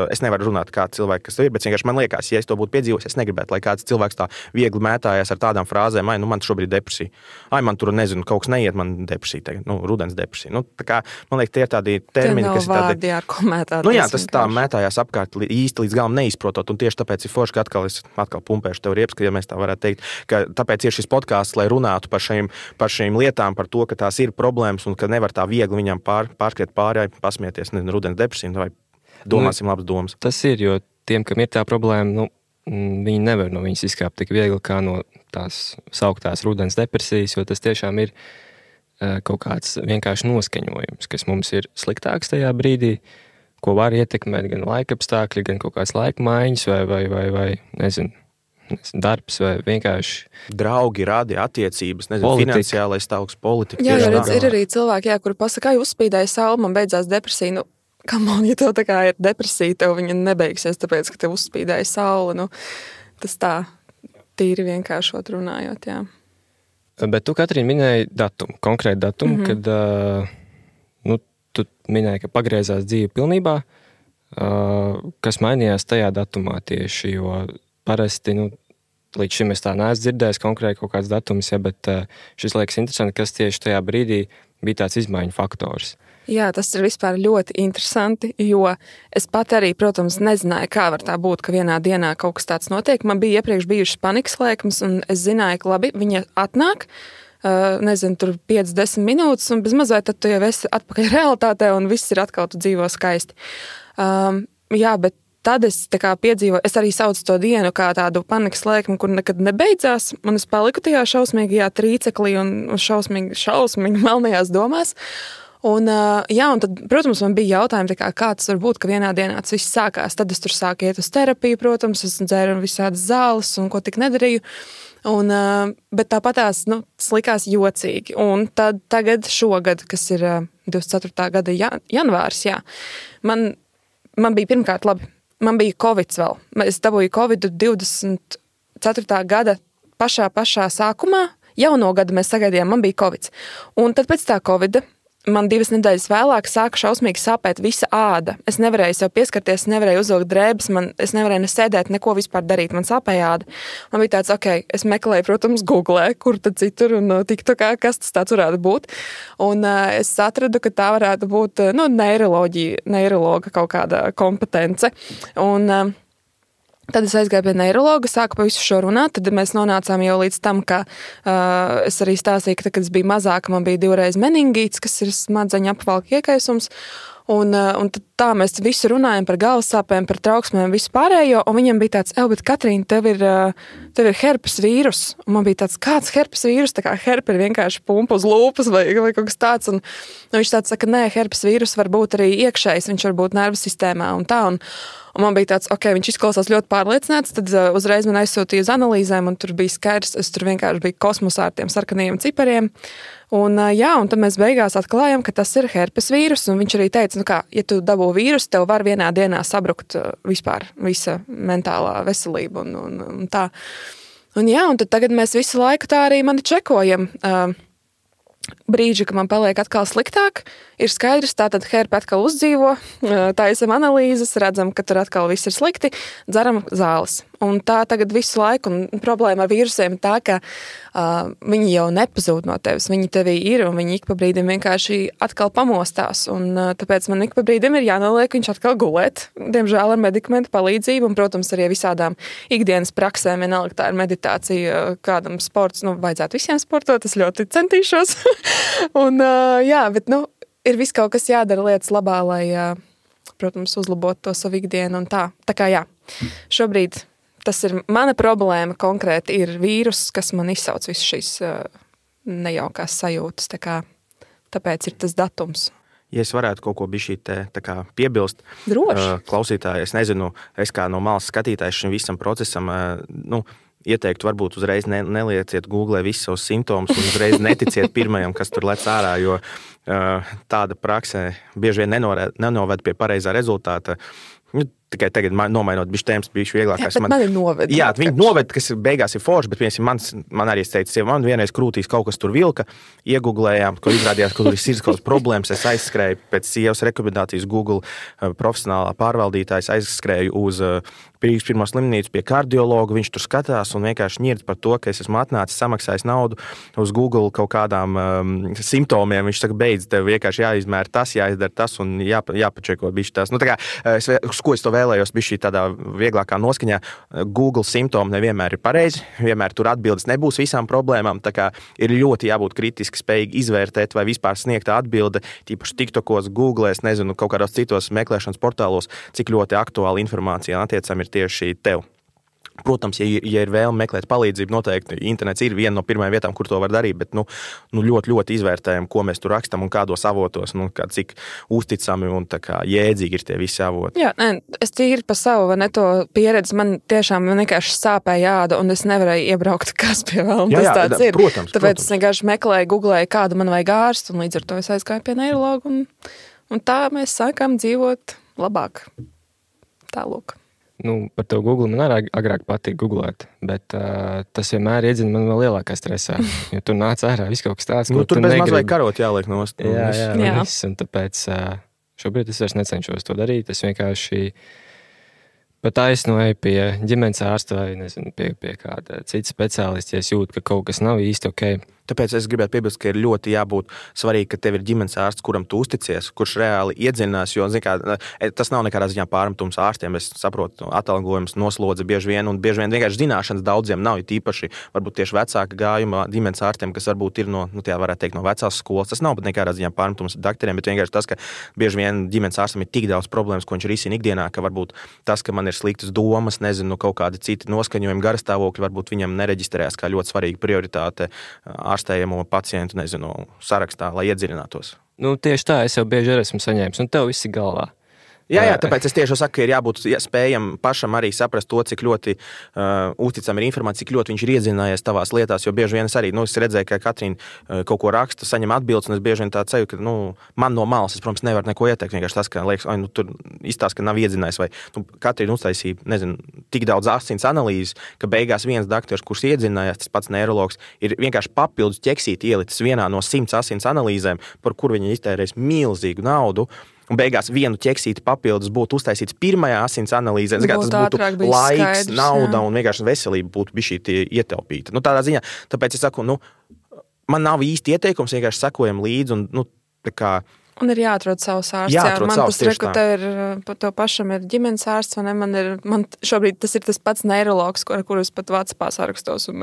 es nevaru runāt kā cilvēki, kas to ir, bet vienkārši man liekas, ja es to būtu piedzīvojis, es negribētu, lai kāds cilvēks tā viegli mētājās ar tādām frāzēm, man šobrīd depresija. Man tur nezinu, kaut kas neiet, man depresija tagad, rudens depresija. Tā kā, man liekas, tie ir tādi termini, kas ir tādi. Ko mētāties, tas tā mētājās apkārt īsti līdz galam neizprotot, un tieši tāpēc ir forši, ka atkal pumpēšu tev riepas, ja mēs tā varētu teikt, ka tāpēc ir šis podcasts, lai runātu par šīm lietām, par to, ka tās ir problēmas un ka nevar tā viegli viņam pārskriet pāri, pasmieties, rudens depresija vai domāsim labas domas. Tas ir, jo tiem, kam ir tā problēma, viņi nevar no viņas izkāpt tik viegli kā no tās sauktās rudens depresijas, jo tas tiešām ir kaut kāds vienkārši noskaņojums, kas mums ir sliktāks tajā brīdī, ko var ietekmēt gan laikapstākļi, gan kaut kāds laika maiņas vai nezinu, darbs vai vienkārši draugi, radi, attiecības, finansiālais stāvoklis, politika. Jā, ir arī cilvēki, kuri pasaka, uzspīdēja saule, man beidzās depresija. Ja tev tā kā ir depresija, tev viņa nebeigsies, tāpēc, ka tev uzspīdēja saule. Tas tā tīri vienkāršot runājot, jā. Bet tu, Katrīna, minēji datumu, konkrētu datumu, kad tu minēji, ka pagriezās dzīve pilnībā. Kas mainījās tajā datumā tieši, jo parasti, līdz šim es tā neesmu dzirdējis konkrēti kaut kāds datums, bet šis liekas interesanti, kas tieši tajā brīdī bija tāds izmaiņu faktors. Jā, tas ir vispār ļoti interesanti, jo es pat arī, protams, nezināju, kā var tā būt, ka vienā dienā kaut kas tāds notiek. Man bija iepriekš bijušas panikas lēkmes, un es zināju, ka labi, viņa atnāk, tur 5-10 minūtes, un bezmazliet tad tu jau esi atpakaļ realitātē, un viss ir atkal, tu dzīvo skaisti. Jā, bet tad es piedzīvoju, es arī saucu to dienu kā tādu panikas lēkmi, kur nekad nebeidzās, un es paliku tajā šausmīgajā trīceklī un šausmīgi melnajās domās. Un tad, protams, man bija jautājumi, kā tas var būt, ka vienā dienā tas viss sākās. Tad es tur sāku iet uz terapiju, protams, es dzēru visādas zāles un ko tik nedarīju. Bet tāpatās, tas likās jocīgi. Un tad tagad šogad, kas ir 24. gada janvārs, man bija pirmkārt labi. Man bija Covids vēl. Es dabūju Covidu 24. gada pašā sākumā. Jauno gadu mēs sagaidījām, man bija Covids. Un tad pēc tā Covida man 2 nedēļas vēlāk sāka šausmīgi sāpēt visa āda. Es nevarēju sev pieskarties, nevarēju uzvilkt drēbes, es nevarēju ne sēdēt, neko vispār darīt, man sāpēja āda. Man bija tāds, es meklēju, protams, Googlē, kur tad citur un TikTokā, kas tas tāds varētu būt. Un es atradu, ka tā varētu būt neirologa kaut kāda kompetence. Un tad es aizgāju pie neirologa, sāku pa visu šo runāt, tad mēs nonācām jau līdz tam, ka es arī stāstīju, ka, kad es biju mazāka, man bija 2 reizes meningīts, kas ir smadzeņu apvalka iekaisums, un tad tā mēs visu runājam par galvas sāpēm, par trauksmēm, visu pārējo, un viņam bija tāds, bet Katrīna, tev ir herpes vīrus, un man bija tāds, kāds herpes vīrus, tā kā herpa ir vienkārši pumpa uz lūpas vai kaut kas tāds, un viņš tāds saka, nē, herpes vīrus var būt arī iekšējs, viņš var būt nervu sistēmā un tā, un man bija tāds, viņš izklausās ļoti pārliecināts, tad uzreiz man aizsūtīja uz analīzēm, un tur bija skaidrs, es tur vienkārši biju kosmosā ar tiem sarkanajiem cipariem. Un tad mēs beigās atklājām, ka tas ir herpes vīrus, un viņš arī teica, ja tu dabū vīrusu, tev var vienā dienā sabrukt vispār visa mentālā veselība un tā. Un tad tagad mēs visu laiku tā arī mani čekojam. brīži, ka man paliek atkal sliktāk, ir skaidrs, tātad herpa atkal uzdzīvo, taisam analīzes, redzam, ka tur atkal viss ir slikti, dzeram zāles. Un tā tagad visu laiku, un problēma ar vīrusiem ir tā, ka viņi jau nepazūd no tevis, viņi tevī ir, un viņi ik pa brīdim vienkārši atkal pamostās, un tāpēc man ik pa brīdim ir jānoliek viņš atkal gulēt, diemžēl ar medikamentu palīdzību, un, protams, arī visādām ikdienas praksēm, vienalga tā ir meditācija, kādam sports, vajadzētu visiem sportot, es ļoti centīšos, un jā, bet, ir viss kaut kas jādara lietas labā, lai, protams, uzlabotu to savu ikdienu, un tā kā jā, šobrīd tas ir mana problēma konkrēti, ir vīrus, kas man izsauc visu šīs nejaukās sajūtas. Tāpēc ir tas datums. Ja es varētu kaut ko bišķīt tā kā piebilst, klausītāji, es nezinu, es kā no malas skatītājs šim visam procesam, ieteiktu varbūt uzreiz nelieciet Google visus savus simptomus un uzreiz neticiet pirmajam, kas tur lec ārā, jo tāda praksē bieži vien nenoved pie pareizā rezultāta. Tikai tagad nomainot bišķi tēmas, bišķi vieglākās. Jā, bet man ir noved. Jā, viņi noved, kas beigās ir forši, bet man arī es teicu, man vienreiz krūtīs kaut kas tur vilka, iegooglējām, ko izrādījās, ka tur ir sirdskaulas problēmas, es aizskrēju pēc sievas rekomendācijas Google profesionālā pārvaldītājs, aizskrēju uz Rīgas pirmo slimnīcu pie kardiologa, viņš tur skatās un vienkārši ņird par to, ka es esmu atnācis, samaksājis naudu uz Google kaut kādām simptomiem. Viņš saka, beidz, tev vienkārši jāizmēr tas, jāizdara tas un jāpačeko bišķi tas. Uz ko es to vēlējos bišķi tādā vieglākā noskaņā. Google simptomi nevienmēr ir pareizi, vienmēr tur atbildes nebūs visām problēmām, tā kā ir ļoti jābūt kritiski spējīgi izvērtēt vai vispār sniegta atbilde, tīpaši TikTokos, Google, es nezinu, kaut kādos citos meklēšanas portālos, cik ļoti aktuāla informācija attiecam ir tieši tev. Protams, ja ir vēlme meklēt palīdzību, noteikti internets ir viena no pirmajām vietām, kur to var darīt, bet ļoti izvērtējam, ko mēs tur rakstam un kādos avotos, cik uzticami un tā kā jēdzīgi ir tie visi avoti. Jā, es tīri pa savu to pieredzi, man tiešām vienkārši sāpēja āda un es nevarēju iebraukt, kas pie vēl tas tāds ir. Protams, Tāpēc es vienkārši meklēju, googlēju, kādu man vajag ārstu un līdz ar to es aizgāju pie neirologa un tā mēs sākām dzīvot labāk. Tālūk. Par to Google man arī agrāk patīk googlēt, bet tas vienmēr iedzina man vēl lielākā stresā. Jo tur nāc ārā viss kaut kas tāds, ko tur bez maz vai karot jāliek nost. Jā. Un tāpēc šobrīd es vairs necenšos to darīt. Es vienkārši pat aiznoju pie ģimenes ārsta vai nezinu, pie kāda cita speciālista, ja es jūtu, ka kaut kas nav īsti ok. Tāpēc es gribētu piebilst, ka ir ļoti jābūt svarīgi, ka tev ir ģimenes ārsts, kuram tu uzticies, kurš reāli iedziļinās, jo tas nav nekādā ziņā pārmetums ārstiem. Es saprotu, atalgojums noslodze bieži vien vienkārši zināšanas daudziem nav, ir tīpaši varbūt tieši vecāka gājuma ģimenes ārstiem, kas varbūt ir no vecās skolas. Tas nav pat nekādā ziņā pārmetums dakteriem, bet vienkārši tas, ka bieži vien ģimenes ārstam ir tik daudz problēmas, ko viņš risina ikdienā, ka varbūt tas, ka man ir sliktas domas, nezinu, kaut kādi citi noskaņojumi, garastāvokļi, varbūt viņam nereģistrējās kā ļoti svarīga prioritāte ārstējamo pacientu, nezinu, sarakstā, lai iedziļinātos. Tieši tā, es jau bieži arī esmu saņēmis, un tev viss ir galvā. Jā, tāpēc es tieši saku, ka ir jābūt spējam pašam arī saprast to, cik ļoti uzticam ir informācija, cik ļoti viņš ir iedziļinājies tavās lietās, jo bieži vien es arī, es redzēju, ka Katrīna kaut ko raksta, saņem atbildes, un es bieži vien tā ceļu, ka, man no malas, es, protams, nevaru neko ieteikt, vienkārši tas, ka, liekas, tur izstāst, ka nav iedziļinājis, vai Katrīna uztaisīja, nezinu, tik daudz asins analīzes, ka beigās viens daktors, kurš iedziļinājās, tas pats neirologs, ir vienkārši papildus ķeksīt ielicis vienā no 100 asins analīzēm, par kur viņi iztērēs milzīgu naudu. Un beigās vienu ķeksīti papildus būtu uztaisīts pirmajā asins analīzē. Tas būtu laiks, skaidrs, nauda un vienkārši veselība būtu bišķīti ietelpīta. Tādā ziņā, tāpēc es saku, man nav īsti ieteikums, vienkārši sekojam līdzi un, Un ir jāatrod savs ārsts. Man tas reku, tev pašam ir ģimenes ārsts, vai ne? Man šobrīd tas ir tas pats neirologs, ar kuru es pat WhatsAppā sarakstos, un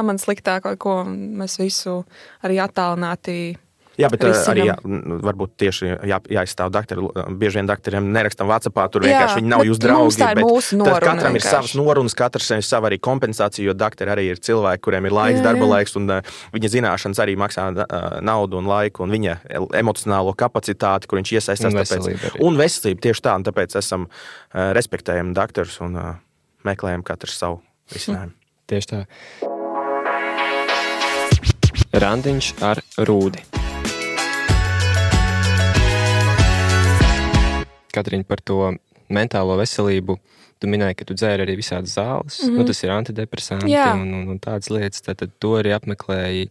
man sliktāk vai ko, mēs visu arī attālināti. Jā, bet arī varbūt tieši jāizstāv dakteru. Bieži vien dakteriem nerakstam WhatsAppā, tur vienkārši viņi nav jūs draugi. Tā ir mūsu noruna. Katram ir savas norunas, katrs ir sava arī kompensācija, jo dakteri arī ir cilvēki, kuriem ir laiks, darba laiks, un viņa zināšanas arī maksā naudu un laiku, un viņa emocionālo kapacitāti, kur viņš iesaistās. Un veselība tieši tā, un tāpēc esam respektējam dakterus un meklējam katrs savu risinājumu. Tieši tā. Randiņš ar Rūdi. Katrīna, par to mentālo veselību, tu minēji, ka tu dzēri arī visādas zāles, tas ir antidepresanti un tādas lietas, tad to arī apmeklēji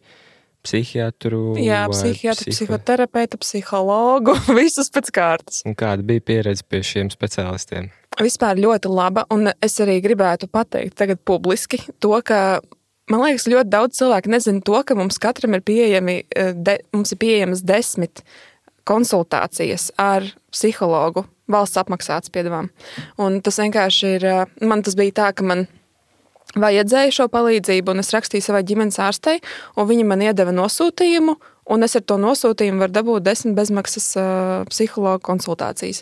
psihiatru? Jā, psihiatru, psihoterapeitu, psihologu, visus pēc kārtas. Un kāda bija pieredze pie šiem speciālistiem? Vispār ļoti laba, un es arī gribētu pateikt tagad publiski to, ka man liekas, ļoti daudz cilvēku nezina to, ka mums katram ir pieejamas 10 konsultācijas ar psihologu, valsts apmaksāts piedevām. Un tas vienkārši ir, man tas bija tā, ka man vajadzēja šo palīdzību, un es rakstīju savai ģimenes ārstei, un viņi man iedeva nosūtījumu, un es ar to nosūtījumu varu dabūt 10 bezmaksas psihologa konsultācijas.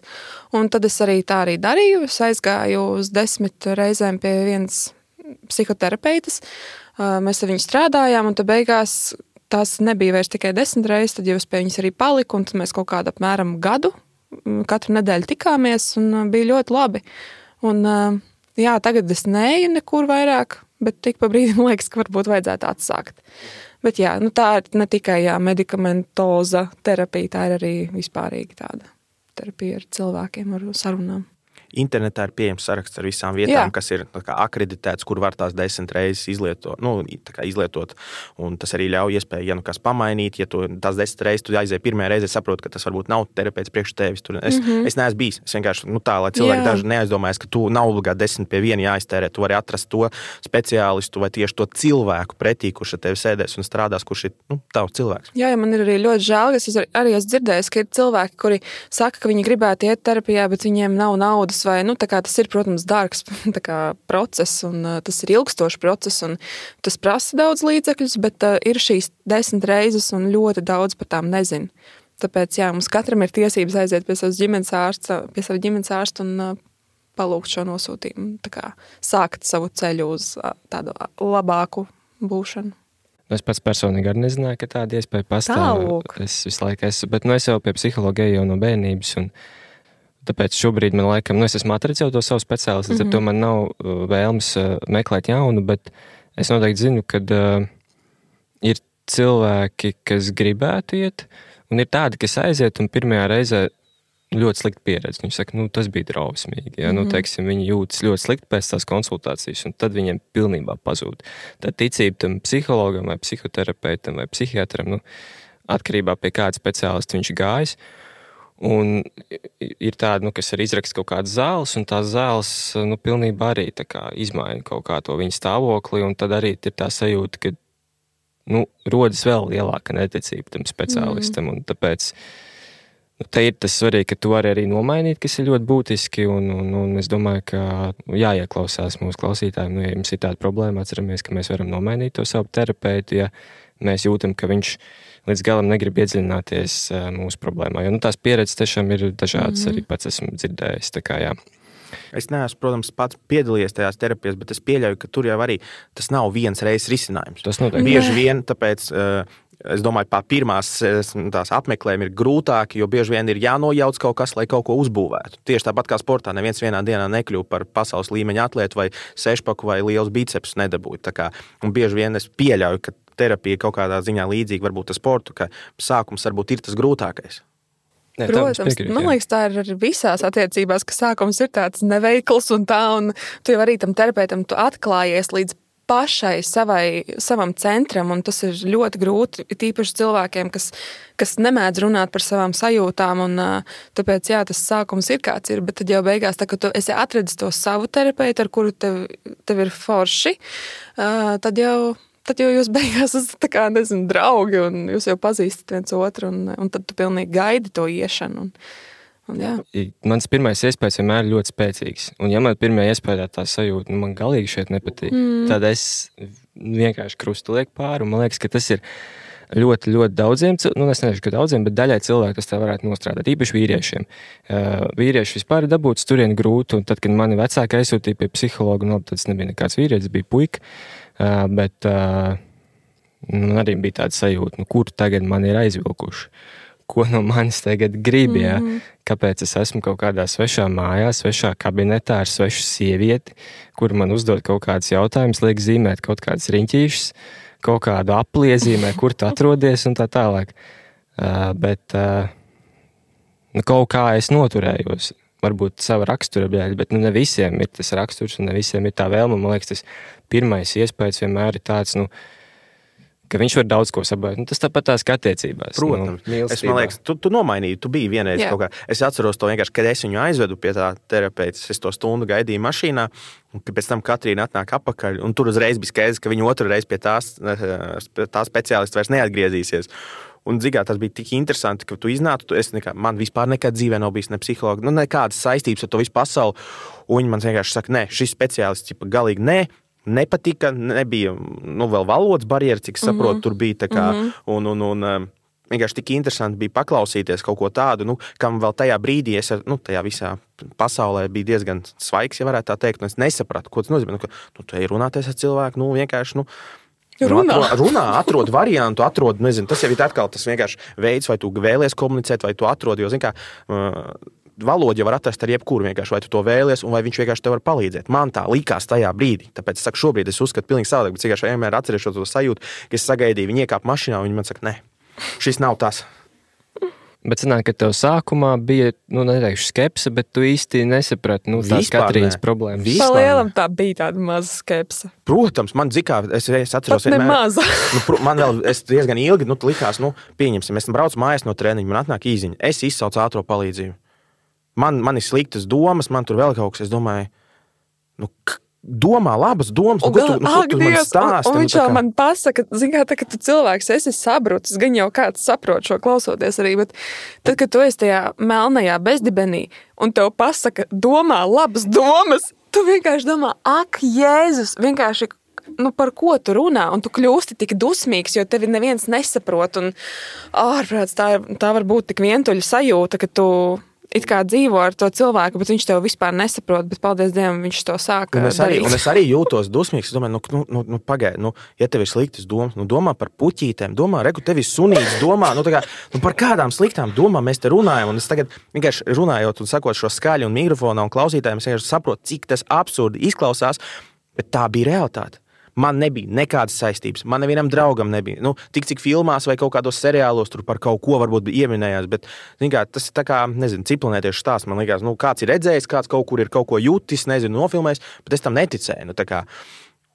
Un tad es arī tā darīju, es aizgāju uz 10 reizēm pie vienas psihoterapeitas, mēs ar viņu strādājām, un tad beigās tās nebija vairs tikai 10 reizes, tad jau es pie viņas arī paliku, un tad mēs kaut kādu apmēram gadu katru nedēļu tikāmies, un bija ļoti labi. Un jā, tagad es neeju nekur vairāk, bet tik pa brīdim liekas, ka varbūt vajadzētu atsākt. Bet jā, tā ir ne tikai medikamentoza terapija, tā ir arī vispārīgi tāda terapija ar cilvēkiem, ar sarunām. Internetā ir pieejams saraksts ar visām vietām, kas ir akreditēts, kur var tās 10 reizes izlietot. Un tas arī ļauj iespēju, kas pamainīt, ja tu tās 10 reizes tu aizēji pirmajā reizē, saproti, ka tas varbūt nav terapeits priekš tevis. Es neesmu bijis. Es vienkārši tā, lai cilvēki daži neaizdomājas, ka tu nav obligāti 10 pie viena jāiztērē. Tu vari atrast to speciālistu vai tieši to cilvēku pretī, kurš ar tevi sēdēs un strādās, kurš ir tavs cilvēks. Jā, man ir arī ļoti žēl, ka es arī esmu dzirdējis, ka ir cilvēki, kuri saka, ka viņi gribētu iet terapijā, bet viņiem nav naudas. Vai, tas ir, protams, dārgs process, un tas ir ilgstošs process, un tas prasa daudz līdzekļus, bet ir šīs 10 reizes, un ļoti daudz par tām nezinu. Tāpēc, mums katram ir tiesības aiziet pie savas ģimenes ārsta un palūgt šo nosūtījumu. Sākt savu ceļu uz tādu labāku būšanu. Es pats personīgi arī nezināju, ka tāda iespēja pastāv. Tālūk. Es visu laiku bet es jau pie psihologa eju jau no bērnības, un tāpēc šobrīd man laikam, es esmu atradzis jau to savu speciālistu, ar to man nav vēlmes meklēt jaunu, bet es noteikti zinu, ka ir cilvēki, kas gribētu iet, un ir tādi, kas aiziet un pirmajā reizē ļoti slikti pieredzi. Viņi saka, tas bija drausmīgi. Ja? Viņi jūtas ļoti slikti pēc tās konsultācijas, un tad viņiem pilnībā pazūd. Tad ticība tam psihologam vai psihoterapeitam vai psihiatram, atkarībā pie kāda speciālista viņš gājis. Un ir tādi, kas arī izraksta kaut kādas zāles, un tās zāles pilnībā arī izmaina kaut kā to viņa stāvokli, un tad arī ir tā sajūta, ka rodas vēl lielāka neticība tam speciālistam, un tāpēc te ir tas svarīgi, ka to arī nomainīt, kas ir ļoti būtiski, un es domāju, ka jāieklausās mūsu klausītājiem, ja jums ir tāda problēma, atceramies, ka mēs varam nomainīt to savu terapeitu, ja mēs jūtam, ka viņš līdz galam negrib iedziļināties mūsu problēmā. Jo tās pieredzes tiešām ir dažādas, arī pats esmu dzirdējis. Es neesmu, protams, pats piedalījies tajās terapijās, bet es pieļauju, ka tur jau arī tas nav viens reizes risinājums. Tas noteikti. Bieži vien, tāpēc es domāju, pirmās tās apmeklējumi ir grūtāki, jo bieži vien ir jānojauc kaut kas, lai kaut ko uzbūvētu. Tieši tāpat kā sportā, neviens vienā dienā nekļūst par pasaules līmeņa atlētu vai sešpaku vai liels bicepus nedabūj. Un bieži vien es pieļauju, ka terapija kaut kādā ziņā līdzīga varbūt ar sportu, ka sākums varbūt ir tas grūtākais. Protams, man liekas, tā ir arī visās attiecībās, ka sākums ir tāds neveikls un tu jau arī tam terapeitam tu atklājies līdz pašai savam centram, un tas ir ļoti grūti, tīpaši cilvēkiem, kas nemēdz runāt par savām sajūtām, un tāpēc, tas sākums ir kāds ir, bet tad jau beigās, kad tu esi atradis to savu terapeitu, ar kuru tev ir forši, tad jau jūs beigās esat draugi, un jūs jau pazīstat viens otru, un tad tu pilnīgi gaidi to iešanu. Mans pirmais iespējas vienmēr ir ļoti spēcīgs. Un ja man pirmajā iespējā tā sajūta, man galīgi šeit nepatīk, tad es vienkārši krustu lieku pāri, un man liekas, ka tas ir ļoti, ļoti daudziem, es nezinu, ka daudziem, bet daļai cilvēku tas tā varētu nostrādāt, īpaši vīriešiem. Vīrieši vispār ir dabūts turien grūti, un tad, kad mani vecāki aizsūtīja pie psihologa, tad tas nebija nekāds vīrietis, bija puika, bet man arī bija tāda sajūta, kur tagad man ir aizvilkuši, ko no manis tagad grib, kāpēc es esmu kaut kādā svešā mājā, svešā kabinetā ar svešu sievieti, kur man uzdod kaut kādas jautājumas, liek zīmēt kaut kādas riņķīšas, kaut kādu apliezīmē, kur tu atrodies un tā tālāk. Bet kaut kā es noturējos, varbūt sava rakstura dēļ, bet ne visiem ir tas raksturs un ne visiem ir tā vēlme. Man liekas, tas pirmais iespējas vienmēr ir tāds, ka viņš var daudz ko sabojāt. Tas tāpat tās kā attiecībās. Protams. Man liekas, tu nomainīji, tu biji vienreiz kaut kā. Es atceros to vienkārši, kad es viņu aizvedu pie tā terapeita, es to stundu gaidīju mašīnā, un pēc tam Katrīna atnāk apakaļ, un tur uzreiz bija skaidrs, ka viņa otru reizi pie tā speciālista vairs neatgriezīsies. Un, dzigā, tas bija tik interesanti, ka tu iznāci, man vispār nekad dzīvē nav bijis ne psihologa, nekādas saistības ar to visu pasauli, un viņi man vienkārši saka, nē, šis speciālists galīgi nepatika, nebija vēl valodas barjera, cik saprotu, tur bija tā kā, un vienkārši tik interesanti bija paklausīties kaut ko tādu, kam vēl tajā brīdī es tajā visā pasaulē bija diezgan svaigs, ja varētu tā teikt, un es nesapratu, ko tas nozīmē, tu ej runāties ar cilvēku, vienkārši, runā, atrod variantu, nezinu, tas jau ir atkal tas vienkārši veids, vai tu vēlies komunicēt, vai tu atrod, jo, zin kā, valodu jau var atrast ar jebkuru vienkārši, vai tu to vēlies, un vai viņš vienkārši tev var palīdzēt. Man tā likās tajā brīdī, tāpēc es saku, šobrīd es uzskatu pilnīgi savādāk, bet vienkārši vienmēr atcerēšos to sajūtu, ka es sagaidīju, viņi iekāp mašīnā, un viņi man saka, nē, šis nav tas. Bet sanāk, ka tev sākumā bija, neteikšu skepse, bet tu īsti nesaprati, tās Katrīnas problēmas. Palielam tā bija tāda maza skepse. Protams, man dzikā, es atceros vienmēr. Maza. Man vēl, es diezgan ilgi, likās, pieņemsim, es braucu mājās no treniņa, man atnāk īziņa, es izsaucu ātro palīdzību. Man ir sliktas domas, man tur vēl kaut kas, es domāju, domā labas domas, tu man stāsti. Un viņš jau man pasaka, zin kā, ka tu cilvēks esi sabrucis, gan jau kāds saprot šo klausoties arī, bet tad, kad tu esi tajā melnajā bezdibenī un tev pasaka, domā labas domas, tu vienkārši domā, ak, Jēzus, vienkārši, par ko tu runā, un tu kļūsti tik dusmīgs, jo tevi neviens nesaprot, un ārprāts, tā var būt tik vientuļa sajūta, ka tu it kā dzīvo ar to cilvēku, bet viņš tev vispār nesaprot, bet paldies Dievam, viņš to sāka darīt. Un es arī jūtos dusmīgs, es domāju, pagaidi, ja tev ir sliktas domas, domā par puķītēm, domā, reku, tev ir sunīgs, domā, par kādām sliktām domām mēs te runājam, un es tagad vienkārši runājot un sakot šo skaļu un mikrofonā un klausītājiem, es vienkārši saprotu, cik tas absurdi izklausās, bet tā bija realitāte. Man nebija nekādas saistības, man nevienam draugam nebija. Tik cik filmās vai kaut kādos seriālos tur par kaut ko varbūt bija ieminējās, bet kā, tas ir tā kā, nezinu, cipelnētiešu stāsts. Man liekas, kāds ir redzējis, kāds kaut kur ir kaut ko jutis, nezinu, nofilmējis, bet es tam neticēju.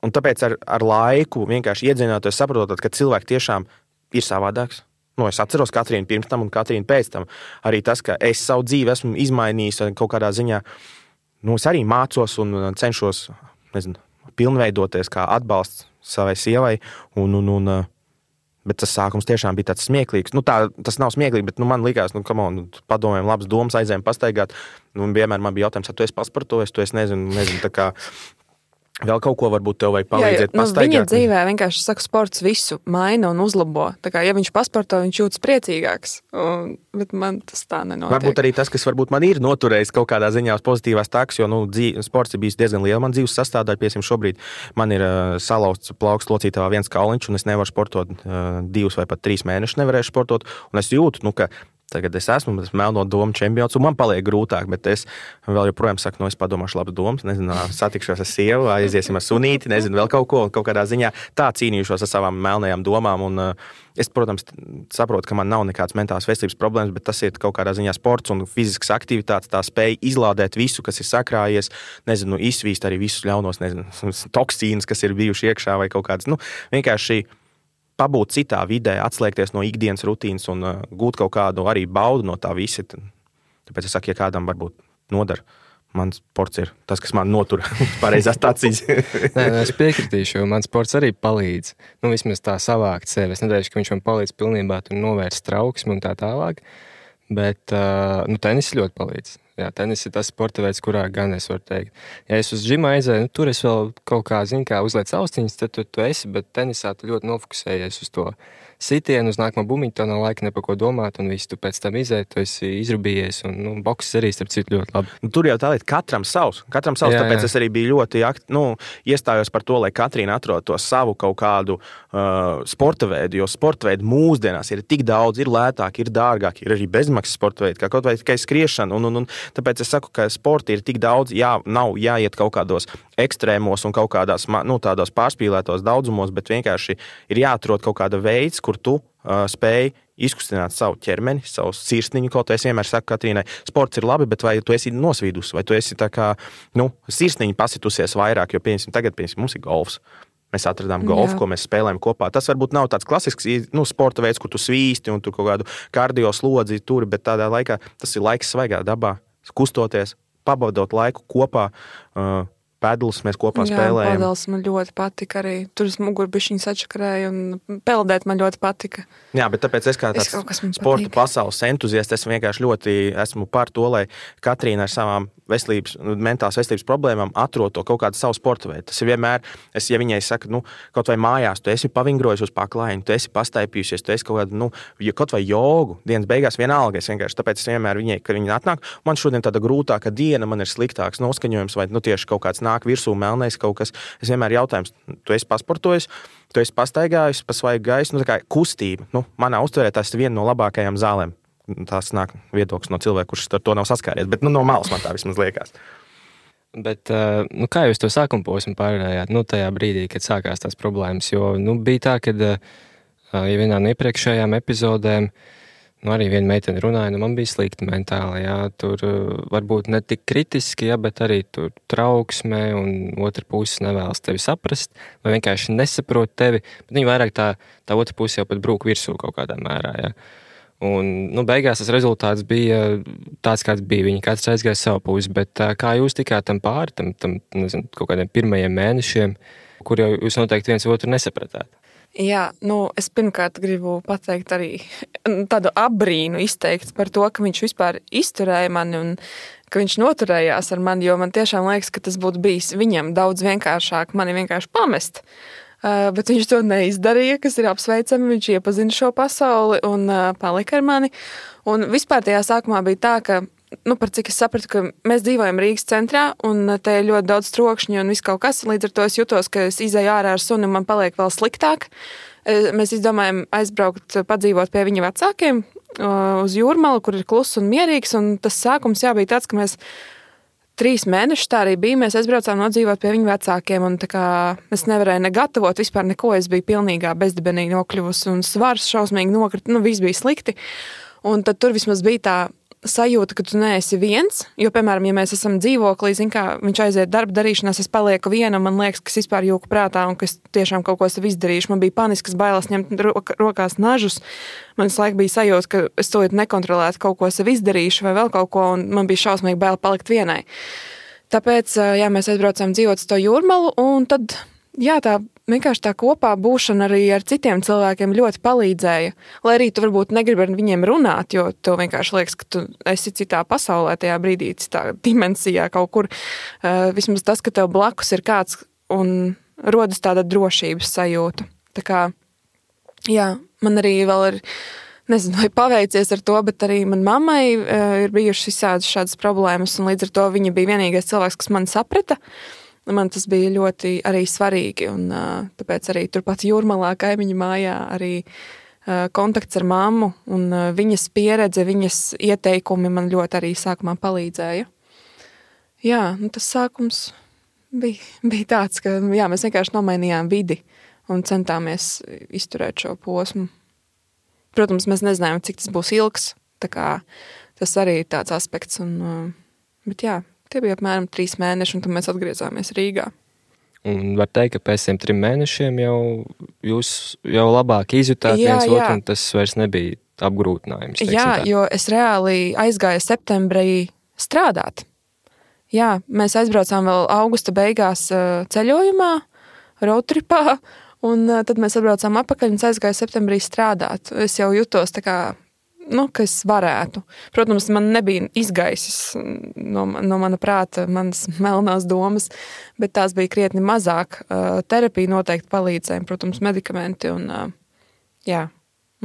Un tāpēc ar laiku vienkārši iedzinātos, saprotot, ka cilvēki tiešām ir savādāks. Es atceros Katrīnu pirms tam un Katrīnu pēc tam. Arī tas, ka es savu dzīvi esmu izmainījis kaut kādā ziņā, es arī mācos un cenšos, nezinu, pilnveidoties kā atbalsts savai sievai, bet tas sākums tiešām bija tāds smieklīgs. Tas nav smieklīgi, bet man likās, padomājam, labas domas, aizējām pastaigāt, vienmēr man bija jautājums, tu esi pasportojis, tu esi nezinu, tā kā vēl kaut ko varbūt tev vajag palīdzēt pastaigāt. Viņa dzīvē vienkārši, saka, sports visu maina un uzlabo. Tā kā, ja viņš pasporto, viņš jūtas priecīgāks. Bet man tas tā nenotiek. Varbūt arī tas, kas varbūt man ir noturējis kaut kādā ziņā uz pozitīvās takas, jo sports ir bijis diezgan liela man dzīves sastāvdaļa. Piemēram, šobrīd man ir salauzts plaukst locītavā viens kauliņš, un es nevaru sportot 2 vai pat 3 mēnešus nevarēšu sportot. Un es jūtu, ka tagad es esmu melno domu čempions, un man paliek grūtāk, bet es vēl joprojām saku, es padomāšu labas domas, nezinu, satikšos ar sievu, aiziesim ar sunīti, nezinu, vēl kaut ko, kaut kādā ziņā tā cīnīšos ar savām melnajām domām, un es, protams, saprotu, ka man nav nekāds mentāls veselības problēmas, bet tas ir kaut kādā ziņā sports un fiziskas aktivitātes, tā spēja izlādēt visu, kas ir sakrājies, nezinu, izsvīst arī visus ļaunos, nezinu, toksīnus, kas ir bijuši iekšā vai kaut kādas, vienkārši pabūt citā vidē, atslēgties no ikdienas rutīnas un gūt kaut kādu arī baudu no tā visa. Tāpēc es saku, ja kādam varbūt nodara, mans sports ir tas, kas man notur pareizās taciņas. Nē, es piekritīšu, jo mans sports arī palīdz. Vismaz tā savākt sevi. Es neteikšu, ka viņš man palīdz pilnībā novērst trauksmi un tā tālāk, bet tenis ļoti palīdz. Jā, tenis ir tas sporta veids, kurā gan es varu teikt. Ja es uz džimu aizēju, tur es vēl kaut kā, uzliec austiņas, tad tu esi, bet tenisā tu ļoti nofokusējies uz to sitienu, uz nākamo bumiņu, tev nav laika ne par ko domāt, un viss tu pēc tam izēji, tu esi izrubījies, un boks arī, starp citu, ļoti labi. Tur jau tā lieta, katram savs, tāpēc es arī biju ļoti iestājos par to, lai Katrīna atrod to savu kaut kādu sporta veidu, jo sporta veidu mūsdienās ir tik daudz, ir lētāk, ir dārgāk, ir arī bezmaksas sporta veidi, kā kaut vai tikai skriešana, un tāpēc es saku, ka sporta ir tik daudz, nav jāiet kaut kādos ekstrēmos un kaut kādās, tādos pārspīlētos daudzumos, bet vienkārši ir jāatrod kaut kāda veids, kur tu spēj izkustināt savu ķermeni, savu sirsniņu, kaut es vienmēr saku Katrīnai, sports ir labi, bet vai tu esi nosvīdus, vai tu esi tā kā, sirsniņu pasitusies vairāk, jo, piemēram, tagad mums ir golfs. Mēs atradām golfu, ko mēs spēlējam kopā. Tas varbūt nav tāds klasisks sporta veids, kur tu svīsti un tu kaut kādu kardio slodzi turi, bet tādā laikā tas ir laiks svaigā dabā, kustoties, pabavdot laiku kopā. Pēdus mēs kopā spēlējām. Pēdels man ļoti patika arī. Tur es muguru bišķiņu sačakarēju un peldēt man ļoti patika. Jā, bet tāpēc es kā tāds sporta pasaules entuziasts, es vienkārši ļoti esmu par to, lai Katrīna ar savām mentālās veselības problēmām atrod to kaut kādu savu sporta veidu. Tas ir vienmēr, ja viņai saka, kaut vai mājās, tu esi pavingrojis uz paklājiņu, tu esi pastaipījusies, tu esi kaut kādu, kaut vai jogu, dienas beigās vienalga, tāpēc es vienmēr viņai, kad viņa atnāk, man šodien tāda grūtāka diena, man ir sliktāks noskaņojums, vai tieši kaut kāds nāk virsū melnais kaut kas. Es vienmēr jautājums, tu esi pasportojis, tu esi pastaigājis, pa svaigu gaisu, tā kā kustība. Manā uztverē tas ir viena no labākajām zālēm. Tas nāk viedoklis no cilvēka, kurš ar to nav saskāries, bet no malas man tā vismaz liekas. Bet kā jūs to sākuma posmu pārvarējāt? Tajā brīdī, kad sākās tās problēmas, jo bija tā, ka vienā no iepriekšējām epizodēm arī viena meitene runāja, man bija slikti mentāli, tur varbūt ne tik kritiski, bet arī tur trauksme un otra puse nevēlas tevi saprast, vai vienkārši nesaprot tevi, bet viņa vairāk tā otra puse jau pat brūk virsū kaut kādā mērā, Un, beigās tas rezultāts bija tāds, kāds bija. Viņi katrs aizgāja savu pusi, bet kā jūs tikāt tam pāri, tam nezinu, kaut kādiem pirmajiem mēnešiem, kur jau jūs noteikti viens otru nesapratāt? Jā, es pirmkārt gribu pateikt arī tādu apbrīnu izteikt par to, ka viņš vispār izturēja mani un ka viņš noturējās ar mani, jo man tiešām liekas, ka tas būtu bijis viņam daudz vienkāršāk mani vienkārši pamest. Bet viņš to neizdarīja, kas ir apsveicami. Viņš iepazina šo pasauli un palika ar mani. Un vispār tajā sākumā bija tā, ka, par cik es sapratu, ka mēs dzīvojam Rīgas centrā un te ir ļoti daudz trokšņu un viss kaut kas. Līdz ar to es jutos, ka es izēju ārā ar suni un man paliek vēl sliktāk. Mēs izdomājam aizbraukt, padzīvot pie viņa vecākiem uz Jūrmalu, kur ir kluss un mierīgs. Un tas sākums bija tāds, ka mēs 3 mēnešus tā arī bija. Mēs aizbraucām nodzīvot pie viņu vecākiem, un tā kā es nevarēju negatavot vispār neko. Es biju pilnīgā bezdibenī nokļuvusi, un svars šausmīgi nokrita. Viss bija slikti. Un tad tur vismaz bija tā sajūta, ka tu neesi viens. Jo, piemēram, ja mēs esam dzīvoklī, viņš aiziet darba darīšanās, es palieku viena, man liekas, ka es vispār jūku prātā un ka es tiešām kaut ko esmu izdarījuši. Man bija paniskas bailes ņemt rokās nažus. Man visu laiku bija sajūta, ka es to nekontrolētu, kaut ko esmu izdarījuši vai vēl kaut ko, un man bija šausmīgi bail palikt vienai. Tāpēc, mēs aizbraucām dzīvot uz to Jūrmalu, un tad, tā vienkārši tā kopā būšana arī ar citiem cilvēkiem ļoti palīdzēja. Lai arī tu varbūt negribi ar viņiem runāt, jo tev vienkārši liekas, ka tu esi citā pasaulē tajā brīdī, citā dimensijā kaut kur. Vismaz tas, ka tev blakus ir kāds un rodas tāda drošības sajūta. Tā kā, man arī vēl ir, nezinu, vai paveicies ar to, bet arī man mammai ir bijušas šādas problēmas, un līdz ar to viņa bija vienīgais cilvēks, kas mani saprata. Man tas bija ļoti arī svarīgi, un tāpēc arī turpat Jūrmalā kaimiņu mājā arī kontakts ar mammu un viņas pieredze, viņas ieteikumi man ļoti arī sākumā palīdzēja. Tas sākums bija tāds, ka mēs vienkārši nomainījām vidi un centāmies izturēt šo posmu. Protams, mēs nezinājām, cik tas būs ilgs, tā kā tas arī ir tāds aspekts, bet tie bija apmēram 3 mēneši, un tad mēs atgriezāmies Rīgā. Un var teikt, ka pēc 3 mēnešiem jūs jau labāk izjutāt viens otru, un tas vairs nebija apgrūtinājums. Jo es reāli aizgāju septembrī strādāt. Mēs aizbraucām vēl augusta beigās ceļojumā, roadtripā, un tad mēs atbraucām atpakaļ un aizgāju septembrī strādāt. Es jau jutos tā kā, ka es varētu. Protams, man nebija izgaisis no mana prāta, manas melnās domas, bet tās bija krietni mazāk. Terapija noteikti palīdzēja, protams, medikamenti. Un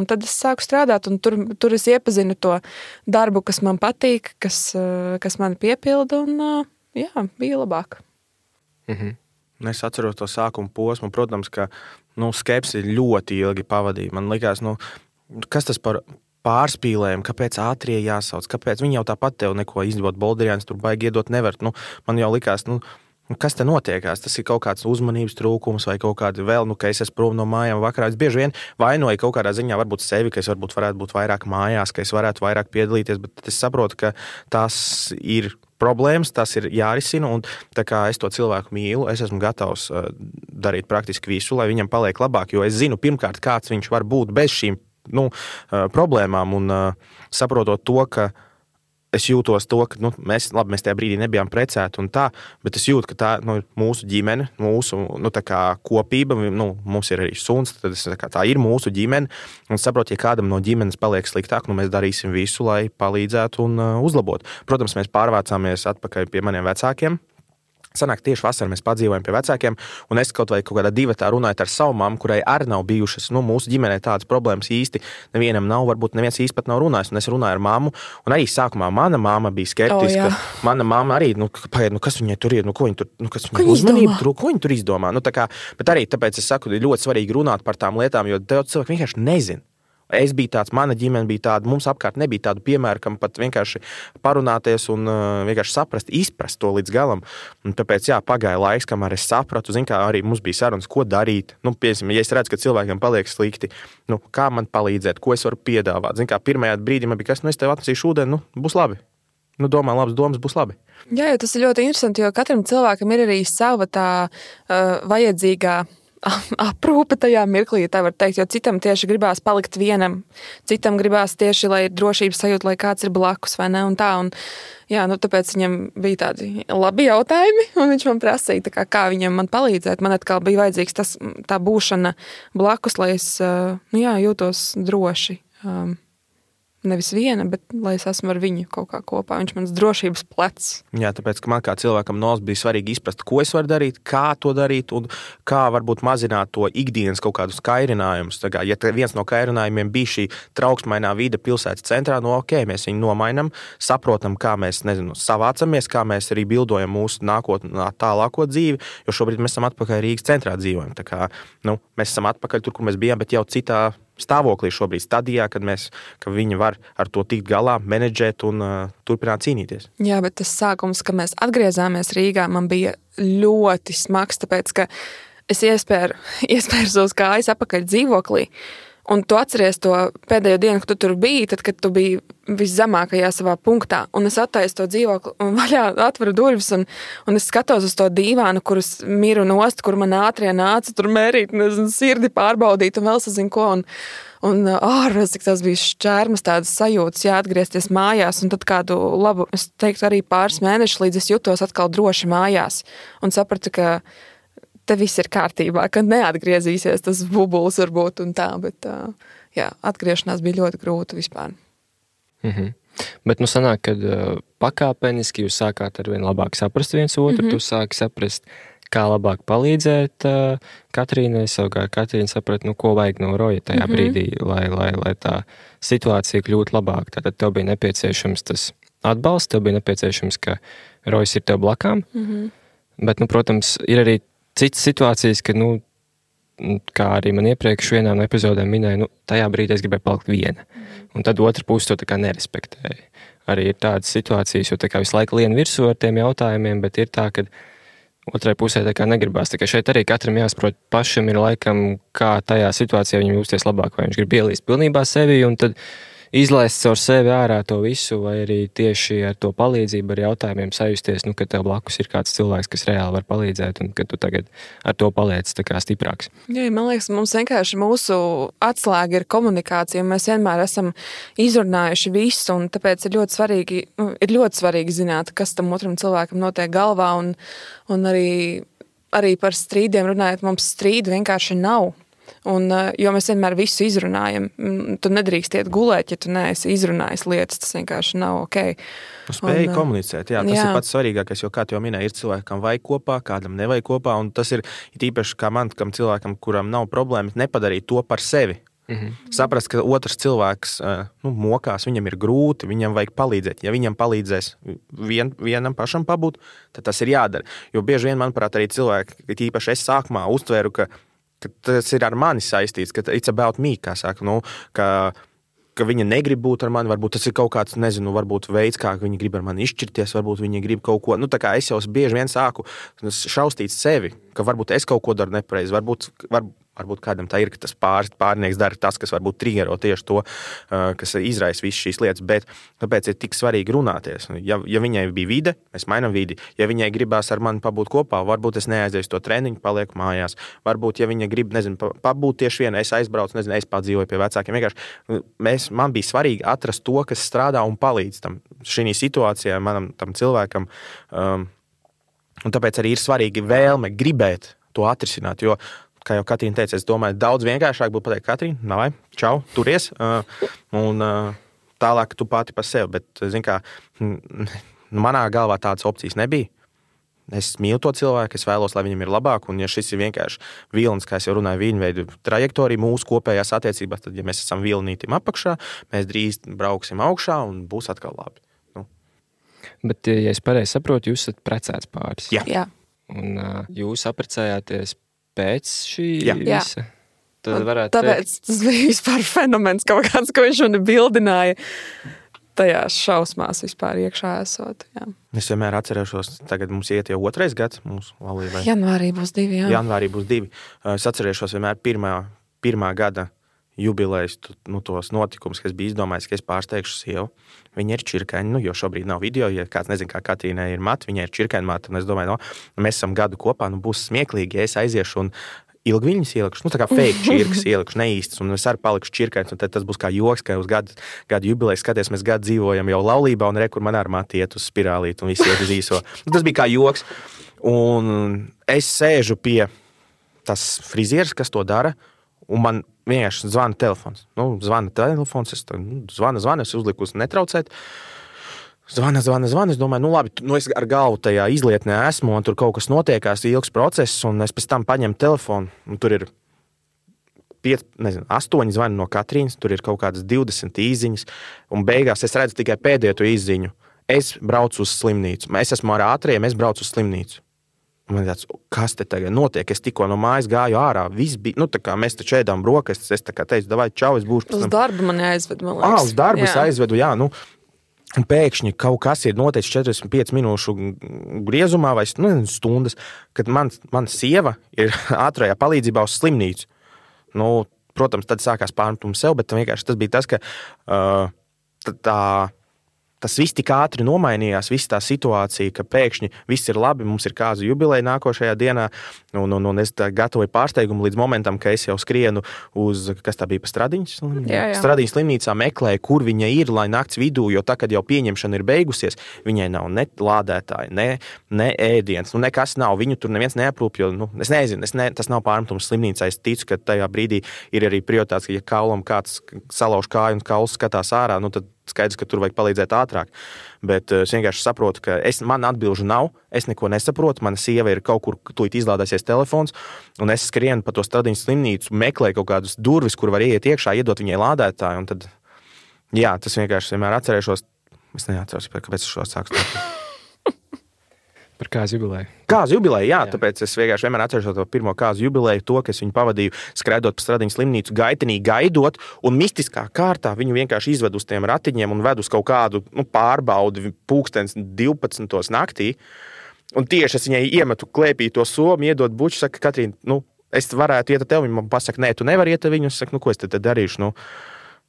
tad es sāku strādāt, un tur es iepazinu to darbu, kas man patīk, kas mani piepilda, un bija labāk. Mhm. Es atceros to sākuma posmu. Protams, ka skepsi ļoti ilgi pavadīja. Man likās, kas tas par pārspīlējumu, kāpēc ātrie jāsauc, kāpēc viņi jau tāpat tev neko izdot, Bolderians tur baigi iedot nevar. Man jau likās, kas te notiekās? Tas ir kaut kāds uzmanības trūkums vai kaut kādi vēl, ka es esmu prom no mājām vakarā. Es bieži vien vainoju kaut kādā ziņā varbūt sevi, ka es varētu būt vairāk mājās, ka es varētu vairāk piedalīties, bet es saprotu, ka tas ir problēmas, tas ir jārisina, un tā kā es to cilvēku mīlu, es esmu gatavs darīt praktiski visu, lai viņam paliek labāk, jo es zinu pirmkārt, kāds viņš var būt bez šīm problēmām, un saprotot to, ka es jūtos to, ka mēs tajā brīdī nebijām precēti un tā, bet es jūtu, ka tā ir mūsu ģimene, mūsu tā kā kopība, mums ir arī suns, tad tā ir mūsu ģimene, un saprot, ja kādam no ģimenes paliek sliktāk, mēs darīsim visu, lai palīdzētu un uzlabotu. Protams, mēs pārvācāmies atpakaļ pie maniem vecākiem. Sanāk, tieši vasarā mēs padzīvojam pie vecākiem, un es kaut kādā divatā runāju ar savu mammu, kurai arī nav bijušas, mūsu ģimenē tādas problēmas īsti nevienam nav, varbūt neviens īsti pat nav runājis, un es runāju ar mammu, un arī sākumā mana mamma bija skeptiska. Mana mamma arī, kas viņai tur ir, ko viņa tur, kas viņai uzmanība tur, ko viņa tur izdomā. Bet arī tāpēc es saku, ir ļoti svarīgi runāt par tām lietām, jo daudz cilvēku vienkārši nezin. Es biju tāds, mana ģimene bija tāda, mums apkārt nebija tādu piemēru, kam pat vienkārši parunāties un vienkārši izprast to līdz galam. Un tāpēc, pagāja laiks, kamēr es sapratu, kā arī mums bija sarunas, ko darīt. Piemēram, ja es redzu, ka cilvēkiem paliek slikti, kā man palīdzēt, ko es varu piedāvāt. Kā pirmajā brīdī man bija, es tev atnesīšu ūdeni, būs labi. Domā, labas domas būs labi. Jā, jo tas ir ļoti interesanti, jo katram cilvēkam ir arī sava tā vajadzīgā aprūpe tajā mirklī, tā var teikt, jo citam tieši gribās palikt vienam, citam gribās tieši, lai ir drošības sajūta, lai kāds ir blakus, vai ne, un tā, un tāpēc viņam bija tādi labi jautājumi, un viņš man prasīja, kā viņam man palīdzēt, man atkal bija vajadzīgs tā būšana blakus, lai es, jūtos droši. Nevis viena, bet lai es esmu ar viņu kaut kā kopā. Viņš mans drošības plecs. Jā, tāpēc, ka man kā cilvēkam no bija svarīgi izprast, ko es varu darīt, kā to darīt un kā varbūt mazināt to ikdienas kaut kādus kairinājumus. Ja viens no kairinājumiem bija šī trauksmainā vide pilsētas centrā, mēs viņu nomainam, saprotam, kā mēs, savācamies, kā mēs arī bildojam mūsu nākotnē tālāko dzīvi, jo šobrīd mēs esam atpakaļ Rīgas centrā dzīvojam. Tā kā, mēs esam atpakaļ tur, kur mēs bijām, bet jau citā stāvoklī šobrīd stadijā, ka viņi var ar to tikt galā, menedžēt un turpināt cīnīties. Jā, bet tas sākums, kad mēs atgriezāmies Rīgā, man bija ļoti smags, tāpēc, ka es iespēru uz kājas apakaļ dzīvoklī, un tu atceries to pēdējo dienu, kad tu tur biji, tad, kad tu biji viszemākajā savā punktā, un es attaisu to dzīvokli un vaļā atveru durvis, un es skatos uz to dīvānu, kurus miru nost, kur man ātrie nāca tur mērīt, sirdi pārbaudīt un vēl sazinu ko, un ārvēc, cik tas bija šķērmas tādas sajūtas, atgriezties mājās, un tad kādu labu, es teiktu, arī pāris mēnešus, līdz es jutos atkal droši mājās, un sapratu, ka te viss ir kārtībā, ka neatgriezīsies tas bubulis varbūt un tā, bet atgriešanās bija ļoti grūta vispār. Bet sanāk, kad pakāpeniski jūs sākāt ar vien labāk saprast viens otru, tu sāki saprast, kā labāk palīdzēt Katrīnai, savukārt Katrīna saprat, ko vajag no Roja tajā brīdī, lai tā situācija kļūtu labāk. Tātad tev bija nepieciešams tas atbalsts, tev bija nepieciešams, ka Rojas ir tev blakām, bet, protams, ir arī citas situācijas, kad, kā arī man iepriekš vienā no epizodēm minēja, tajā brīdī es gribēju palikt viena. Un tad otra puse to tā kā nerespektēja. Arī ir tādas situācijas, jo tā kā visu laiku lien virsū ar tiem jautājumiem, bet ir tā, ka otrai pusē tā kā negribās. Tā kā šeit arī katram jāsaprot pašam ir laikam, kā tajā situācijā viņam justies labāk, vai viņš grib ielīst pilnībā sevi un tad izlaist caur sevi ārā to visu, vai arī tieši ar to palīdzību, ar jautājumiem sajusties, ka tev blakus ir kāds cilvēks, kas reāli var palīdzēt, un ka tu tagad ar to paliec tā kā stiprāks. Jā, man liekas, mums vienkārši mūsu atslēga ir komunikācija, un mēs vienmēr esam izrunājuši visu, un tāpēc ir ļoti svarīgi zināt, kas tam otram cilvēkam notiek galvā, un arī par strīdiem runājot, mums strīdu vienkārši nav. Jo mēs vienmēr visu izrunājam. Tu nedrīkst iet gulēt, ja tu neesi izrunājis lietas, tas vienkārši nav ok. Spēja komunicēt, tas ir pats svarīgākais, jo, kā tu jau minēji, ir cilvēki, kam vajag kopā, kādam nevajag kopā, un tas ir īpaši kā man, kam cilvēkam, kuram nav problēmas, nepadarīt to par sevi. Saprast, ka otrs cilvēks mokās, viņam ir grūti, viņam vajag palīdzēt. Ja viņam palīdzēs vienam pašam pabūt, tad tas ir jādara. Jo bieži vien, manuprāt, arī cilvēki, īpaši es sākumā uztvēru, ka tas ir ar mani saistīts, ka it's about me, kā saka, ka viņa negrib būt ar mani, varbūt tas ir kaut kāds, varbūt veids, kā viņa grib ar mani izšķirties, varbūt viņa grib kaut ko, tā kā es jau bieži vien sāku šaustīt sevi, ka varbūt es kaut ko daru nepareizi, varbūt varbūt kādam tā ir, ka tas pārnieks dara tas, kas varbūt triggero tieši to, kas izraisa visas šīs lietas, bet tāpēc ir tik svarīgi runāties. Ja viņai bija vide, mēs mainām vidi. Ja viņai gribās ar mani pabūt kopā, varbūt es neaiziešu to treniņu, palieku mājās. Varbūt, ja viņa grib, pabūt tieši viena, es aizbraucu, es padzīvoju pie vecākiem. Vienkārši man bija svarīgi atrast to, kas strādā un palīdz tam šī situācijā, tam cilvēkam. Un tāpēc arī ir svarīgi vēlme gribēt to atrisināt, jo kā jau Katrīna teica, es domāju, daudz vienkāršāk būtu pateikt, Katrīna, navai, čau, turies, un tālāk tu pati par sevi, bet, zin kā, manā galvā tādas opcijas nebija. Es mīlu to cilvēku, es vēlos, lai viņam ir labāk, un ja šis ir vienkārši vilnis, kā es jau runāju, viņveidu trajektorija mūsu kopējās attiecībās, tad, ja mēs esam vilnītim apakšā, mēs drīz brauksim augšā un būs atkal labi. Bet, ja es pareizi saprotu, jūs esat precēts pāris. Jā. Un jūs apprecējāties pēc šī Jā. visa? Tad varētu Tāpēc tas bija vispār fenomens kaut kāds, ko viņš mani bildināja tajās šausmās vispār iekšā esot. Jā. Es vienmēr atcerēšos, tagad mums iet jau 2. gads mūsu laulībai. Janvārī būs 2, jā. Janvārī būs 2. Es atcerēšos vienmēr pirmā gada jubilejas, tos notikumus, kas bija izdomājis, ka es pārsteigšu sievu. Viņa ir čirkaini, jo šobrīd nav video, ja kāds nezin, kā Katrīnai ir mata, viņa ir čirkaini mata, un es domāju, mēs esam gadu kopā, būs smieklīgi, ja es aiziešu un ilgi viņas ielikšu, tā kā fake čirkas ielikšu, neīstas, un es arī palikšu čirkains, un tad tas būs kā joks, ka uz gadu jubilejas skaties, mēs gadu dzīvojam jau laulībā, un kur man ar mati iet uz spirālīt, un visi iet uz īso. Tas bija kā joks, un es sēžu pie tas frizieris, kas to dara, un man vienkārši zvana telefons. Es zvanu, es uzliku uz netraucēt. Zvana. Es domāju, labi, es ar galvu tajā izlietnē esmu, un tur kaut kas notiekās, ilgs process, un es pēc tam paņemu telefonu, un tur ir 8 zvani no Katrīnas, tur ir kaut kādas 20 īziņas, un beigās es redzu tikai pēdējo īziņu. Es braucu uz slimnīcu. Es esmu ar ātriem, es braucu uz slimnīcu. Man tāds, kas te tagad notiek? Es tikko no mājas gāju ārā. Viss bija, tā kā mēs taču ēdām brokastis, es tā kā teicu, davai, čau, es būšu pēc tam. Uz darbu mani aizvedu, man liekas. Uz darbu es aizvedu, jā, un pēkšņi kaut kas ir noteicis 45 minūšu griezumā vai stundas, kad man sieva ir ātrajā palīdzībā uz slimnīcu. Protams, tad sākās pārmetums sev, bet vienkārši tas bija tas, ka tas viss tik ātri nomainījās, visa tā situācija, ka pēkšņi viss ir labi, mums ir kāzu jubileja nākošajā dienā, un es gatavoju pārsteigumu līdz momentam, ka es jau skrienu uz, kas tā bija pa Stradiņas slimnīcā? Jā. Stradiņas slimnīcā meklēju, kur viņa ir, lai nakts vidū, jo tā, kad jau pieņemšana ir beigusies, viņai nav ne lādētāji, ne ēdiens, nekas nav, viņu tur neviens neaprūp, jo, es nezinu, tas nav pārmetums slimnīcā, es ticu, ka tajā brīdī ir arī prioritāts, ka ja kaulam kāds salauž kāju un kauls skatās ārā, tad skaidrs, ka tur vajag palīdzēt ātrāk. Bet es vienkārši saprotu, ka man atbilžu nav, es neko nesaprotu, mana sieva ir kaut kur tūlīt izlādāsies telefons, un es skrienu pa to Stradiņas slimnīcu, meklēju kaut kādas durvis, kur var ieiet iekšā, iedot viņai lādētāju, un tad, jā, tas vienkārši vienmēr atcerēšos, es neatceros, kāpēc es šo sāku stāstīt. Par kāzu jubileju. Kāzu jubileju, jā, tāpēc es vienkārši vienmēr atceros to pirmo kāzu jubileju, to, ka es viņu pavadīju skraidot pa Stradiņas slimnīcu, gaitenī gaidot, un mistiskā kārtā viņu vienkārši izved uz tiem ratiņiem un ved uz kaut kādu pārbaudi 12 naktī. Un tieši es viņai iemetu klēpī to somu, iedot buču, saka, Katrīna, es varētu iet ar tevi, viņa man pasaka, nē, tu nevari iet ar viņu, es saku, ko es tad darīšu,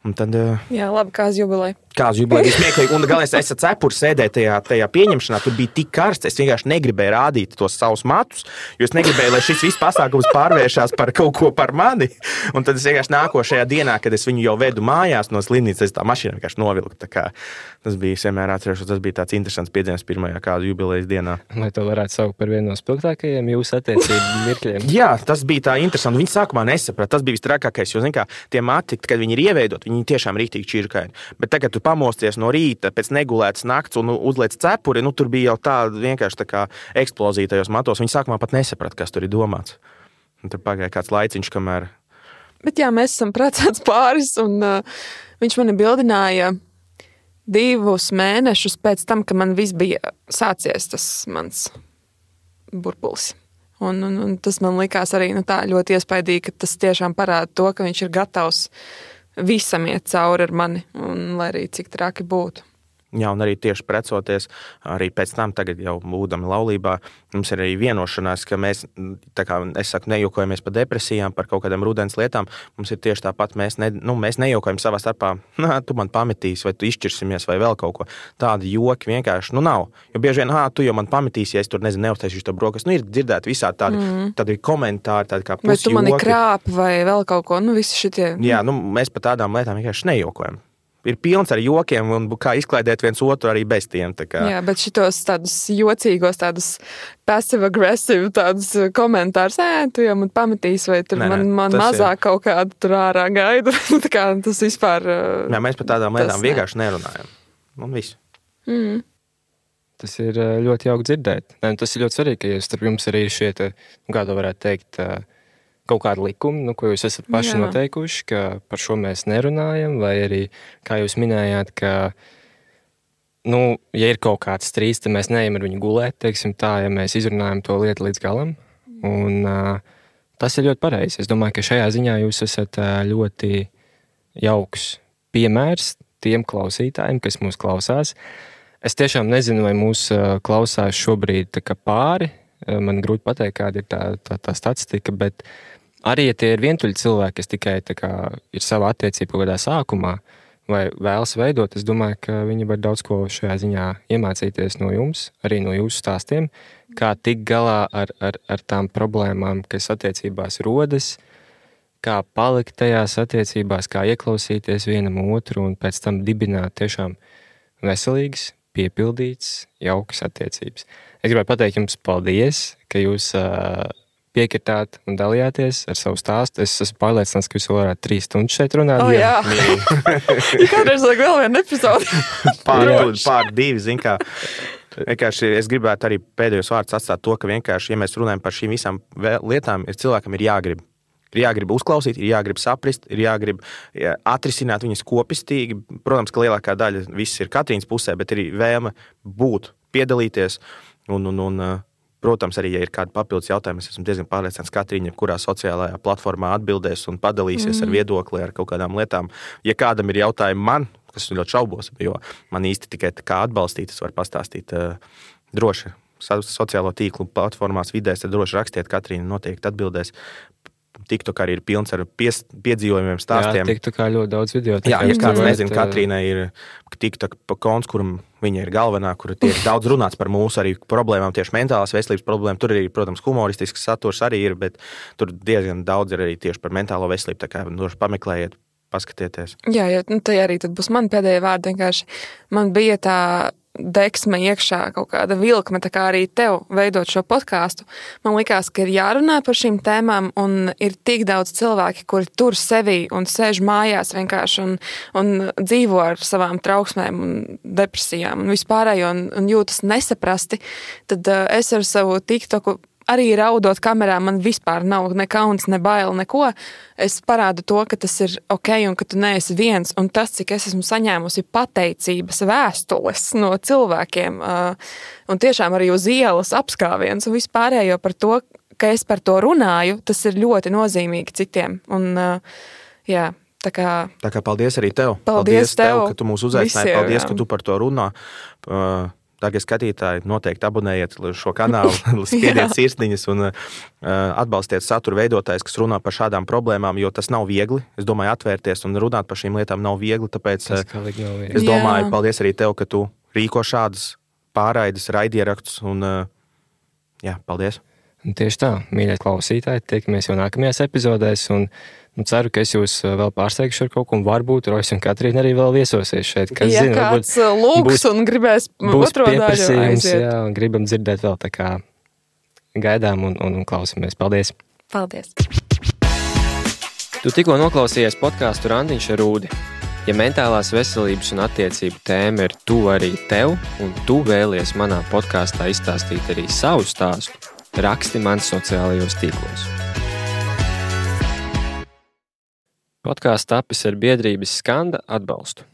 Un tad, jā, labi, kāzu jubileja. Kāzu jubileja bija smieklīgi. Un galvenais, es ar cepuri sēdēju tajā pieņemšanā, tur bija tik karsts, es vienkārši negribēju rādīt tos savus matus, jo es negribēju, lai šis viss pasākums pārvēršās par kaut ko par mani. Un tad es vienkārši nākošajā dienā, kad es viņu jau vedu mājās no slimnīcas, es tā mašīna vienkārši novilku. Tas bija vienmēr atcerēšos, tas bija tāds interesants piedzīvojums pirmajā kāzu jubilejas dienā. Lai to varētu saukt par vienu no spilgtākajiem jūsu attiecību mirkļiem. Jā, tas bija tā interesanti. Viņi sākumā nesaprata, tas bija vistrakākais, jo, tie mati, kad viņi ir ieveidoti, viņi tiešām rītīgi čirkaini. Bet tagad tu pamosties no rīta pēc negulētas nakts un uzliec cepuri, tur bija jau tā vienkārši tā kā eksplozija tajos matos. Viņi sākumā pat nesaprata, kas tur ir domāts. Un tur pagāja kāds laiciņš, kamēr... Bet jā, mēs esam precēts pāris, un viņš mani bildināja 2 mēnešus pēc tam, ka man viss bija sācies tas mans burbulis. Un tas man likās arī tā ļoti iespaidīgi, ka tas tiešām parāda to, ka viņš ir gatavs visam iet cauri ar mani, un lai arī cik traki būtu. Jā, un arī tieši precoties, arī pēc tam, tagad jau būdami laulībā, mums ir arī vienošanās, ka mēs, tā kā es saku, nejokojamies par depresijām, par kaut kādām rudens lietām, mums ir tieši tāpat, mēs nejokojam savā starpā, tu man pametīsi, vai tu izšķirsimies, vai vēl kaut ko. Tādi joki vienkārši, nav. Jo bieži vien, tu jau man pametīsi, ja es tur, neuztaisīšu to brokas. Ir dzirdēt visādi tādi komentāri, tādi kā pusjoki. Vai tu mani krāpi, vai vēl kaut ko, visi šitie. Jā, mēs par tādām lietām vienkārši nejokojam. Ir pilns ar jokiem un kā izklaidēt viens otru arī bez tiem. Jā, bet šitos tādus jocīgos, tādus passive-aggressive tādus komentārus, tu jau man pametīsi, vai tur man mazāk kaut kādu tur ārā gaidu. Tā kā tas vispār... Jā, mēs par tādām lietām vienkārši nerunājam. Un viss. Tas ir ļoti jauki dzirdēt. Tas ir ļoti svarīgi, ka starp jums arī šie, kā to varētu teikt, kaut kāda likuma, ko jūs esat paši noteikuši, ka par šo mēs nerunājam, vai arī, kā jūs minējāt, ka, ja ir kaut kāds strīds, tad mēs neejam ar viņu gulēt, teiksim tā, ja mēs izrunājam to lietu līdz galam. Un tas ir ļoti pareizi. Es domāju, ka šajā ziņā jūs esat ļoti jauks piemērs tiem klausītājiem, kas mūs klausās. Es tiešām nezinu, vai mūs klausās šobrīd tā kā pāri. Man grūti pateikt, kāda ir tā statistika, bet arī, ja tie ir vientuļi cilvēki, kas tikai ir savā attiecību kaut kādā sākumā vai vēlas veidot, es domāju, ka viņi var daudz ko šajā ziņā iemācīties no jums, arī no jūsu stāstiem, kā tikt galā ar tām problēmām, kas attiecībās rodas, kā palikt tajās attiecībās, kā ieklausīties vienam otru un pēc tam dibināt tiešām veselīgas, piepildītas, jaukas attiecības. Es gribētu pateikt jums paldies, ka jūs piekritāt un dalījāties ar savu stāstu. Es esmu pārliecināts, ka jūs vēl varētu 3 stundas šeit runāt. Jā. Kādreiz vajag vēl vienu epizodi. Pār 2, zin kā. Vienkārši es gribētu arī pēdējos vārdus atstāt to, ka vienkārši, ja mēs runājam par šīm visām lietām, cilvēkam ir jāgrib. Ir jāgrib uzklausīt, ir jāgrib saprast, ir jāgrib atrisināt viņas kopistīgi. Protams, ka lielākā daļa viss ir Katrīnas pusē, bet ir vēlme būt, piedalīties. Un, protams, arī, ja ir kādi papildus jautājumi, es esmu diezgan pārliecināts, Katrīna, kurā sociālajā platformā atbildēs un padalīsies ar viedokli, ar kaut kādām lietām. Ja kādam ir jautājumi man, kas ļoti šaubos, jo man īsti tikai kā atbalstīt, es varu pastāstīt droši sociālo tīklu platformās vidēs, tad droši rakstiet, Katrīna noteikti atbildēs. TikTok arī ir pilns ar piedzīvojumiem, stāstiem. Jā, TikTokā ļoti daudz video. Jā, ja kāds nezina, Katrīnai ir TikTok konts, kuram viņa ir galvenā, kur tiek daudz runāts par mūsu arī problēmām, tieši mentālās veselības problēmām. Tur arī, protams, humoristisks saturs arī ir, bet tur diezgan daudz ir arī tieši par mentālo veselību. Tā kā droši pameklējiet, paskatieties. Jā, tai arī tad būs man pēdējie vārdi. Vienkārši man bija tā deksme iekšā, kaut kāda vilkme, tā kā arī tev veidot šo podkāstu. Man likās, ka ir jārunā par šīm tēmām, un ir tik daudz cilvēki, kuri tur sevī un sēž mājās vienkārši un dzīvo ar savām trauksmēm un depresijām un vispārējo un jūtas nesaprasti, tad es ar savu TikToku arī raudot kamerā, man vispār nav ne kauns, ne baila, neko. Es parādu to, ka tas ir ok un ka tu neesi viens. Un tas, cik es esmu saņēmusi pateicības vēstules no cilvēkiem un tiešām arī uz ielas apskāviens un vispārējo par to, ka es par to runāju, tas ir ļoti nozīmīgi citiem. Un jā, tā kā paldies arī tev. Paldies tev, ka tu mūs uzaicināji. Paldies, ka tu par to runā. Tagad skatītāji noteikti abonējiet šo kanālu, spiediet sirsniņas un atbalstiet satura veidotājus, kas runā par šādām problēmām, jo tas nav viegli. Es domāju, atvērties un runāt par šīm lietām nav viegli, tāpēc es domāju, paldies arī tev, ka tu rīko šādas pārraides, raidierakstus un jā, paldies. Un tieši tā, mīļie klausītāji, tiekamies jau nākamajās epizodēs un ceru, ka es jūs vēl pārsteigšu ar kaut ko, un varbūt Rojas un Katrīna arī vēl viesosies šeit. Kas ja zina, kāds lūgs un gribēs otro daļu aiziet. Jā, un gribam dzirdēt vēl, tā kā gaidām un klausamies. Paldies! Paldies! Tu tikko noklausījies podkāstu Randiņš ar Rūdi. Ja mentālās veselības un attiecību tēma ir tuva arī tev, un tu vēlies manā podkāstā izstāstīt arī savu stāstu, raksti man sociālajos tīklos. Podkāsts tapis ar biedrības Skanda atbalstu.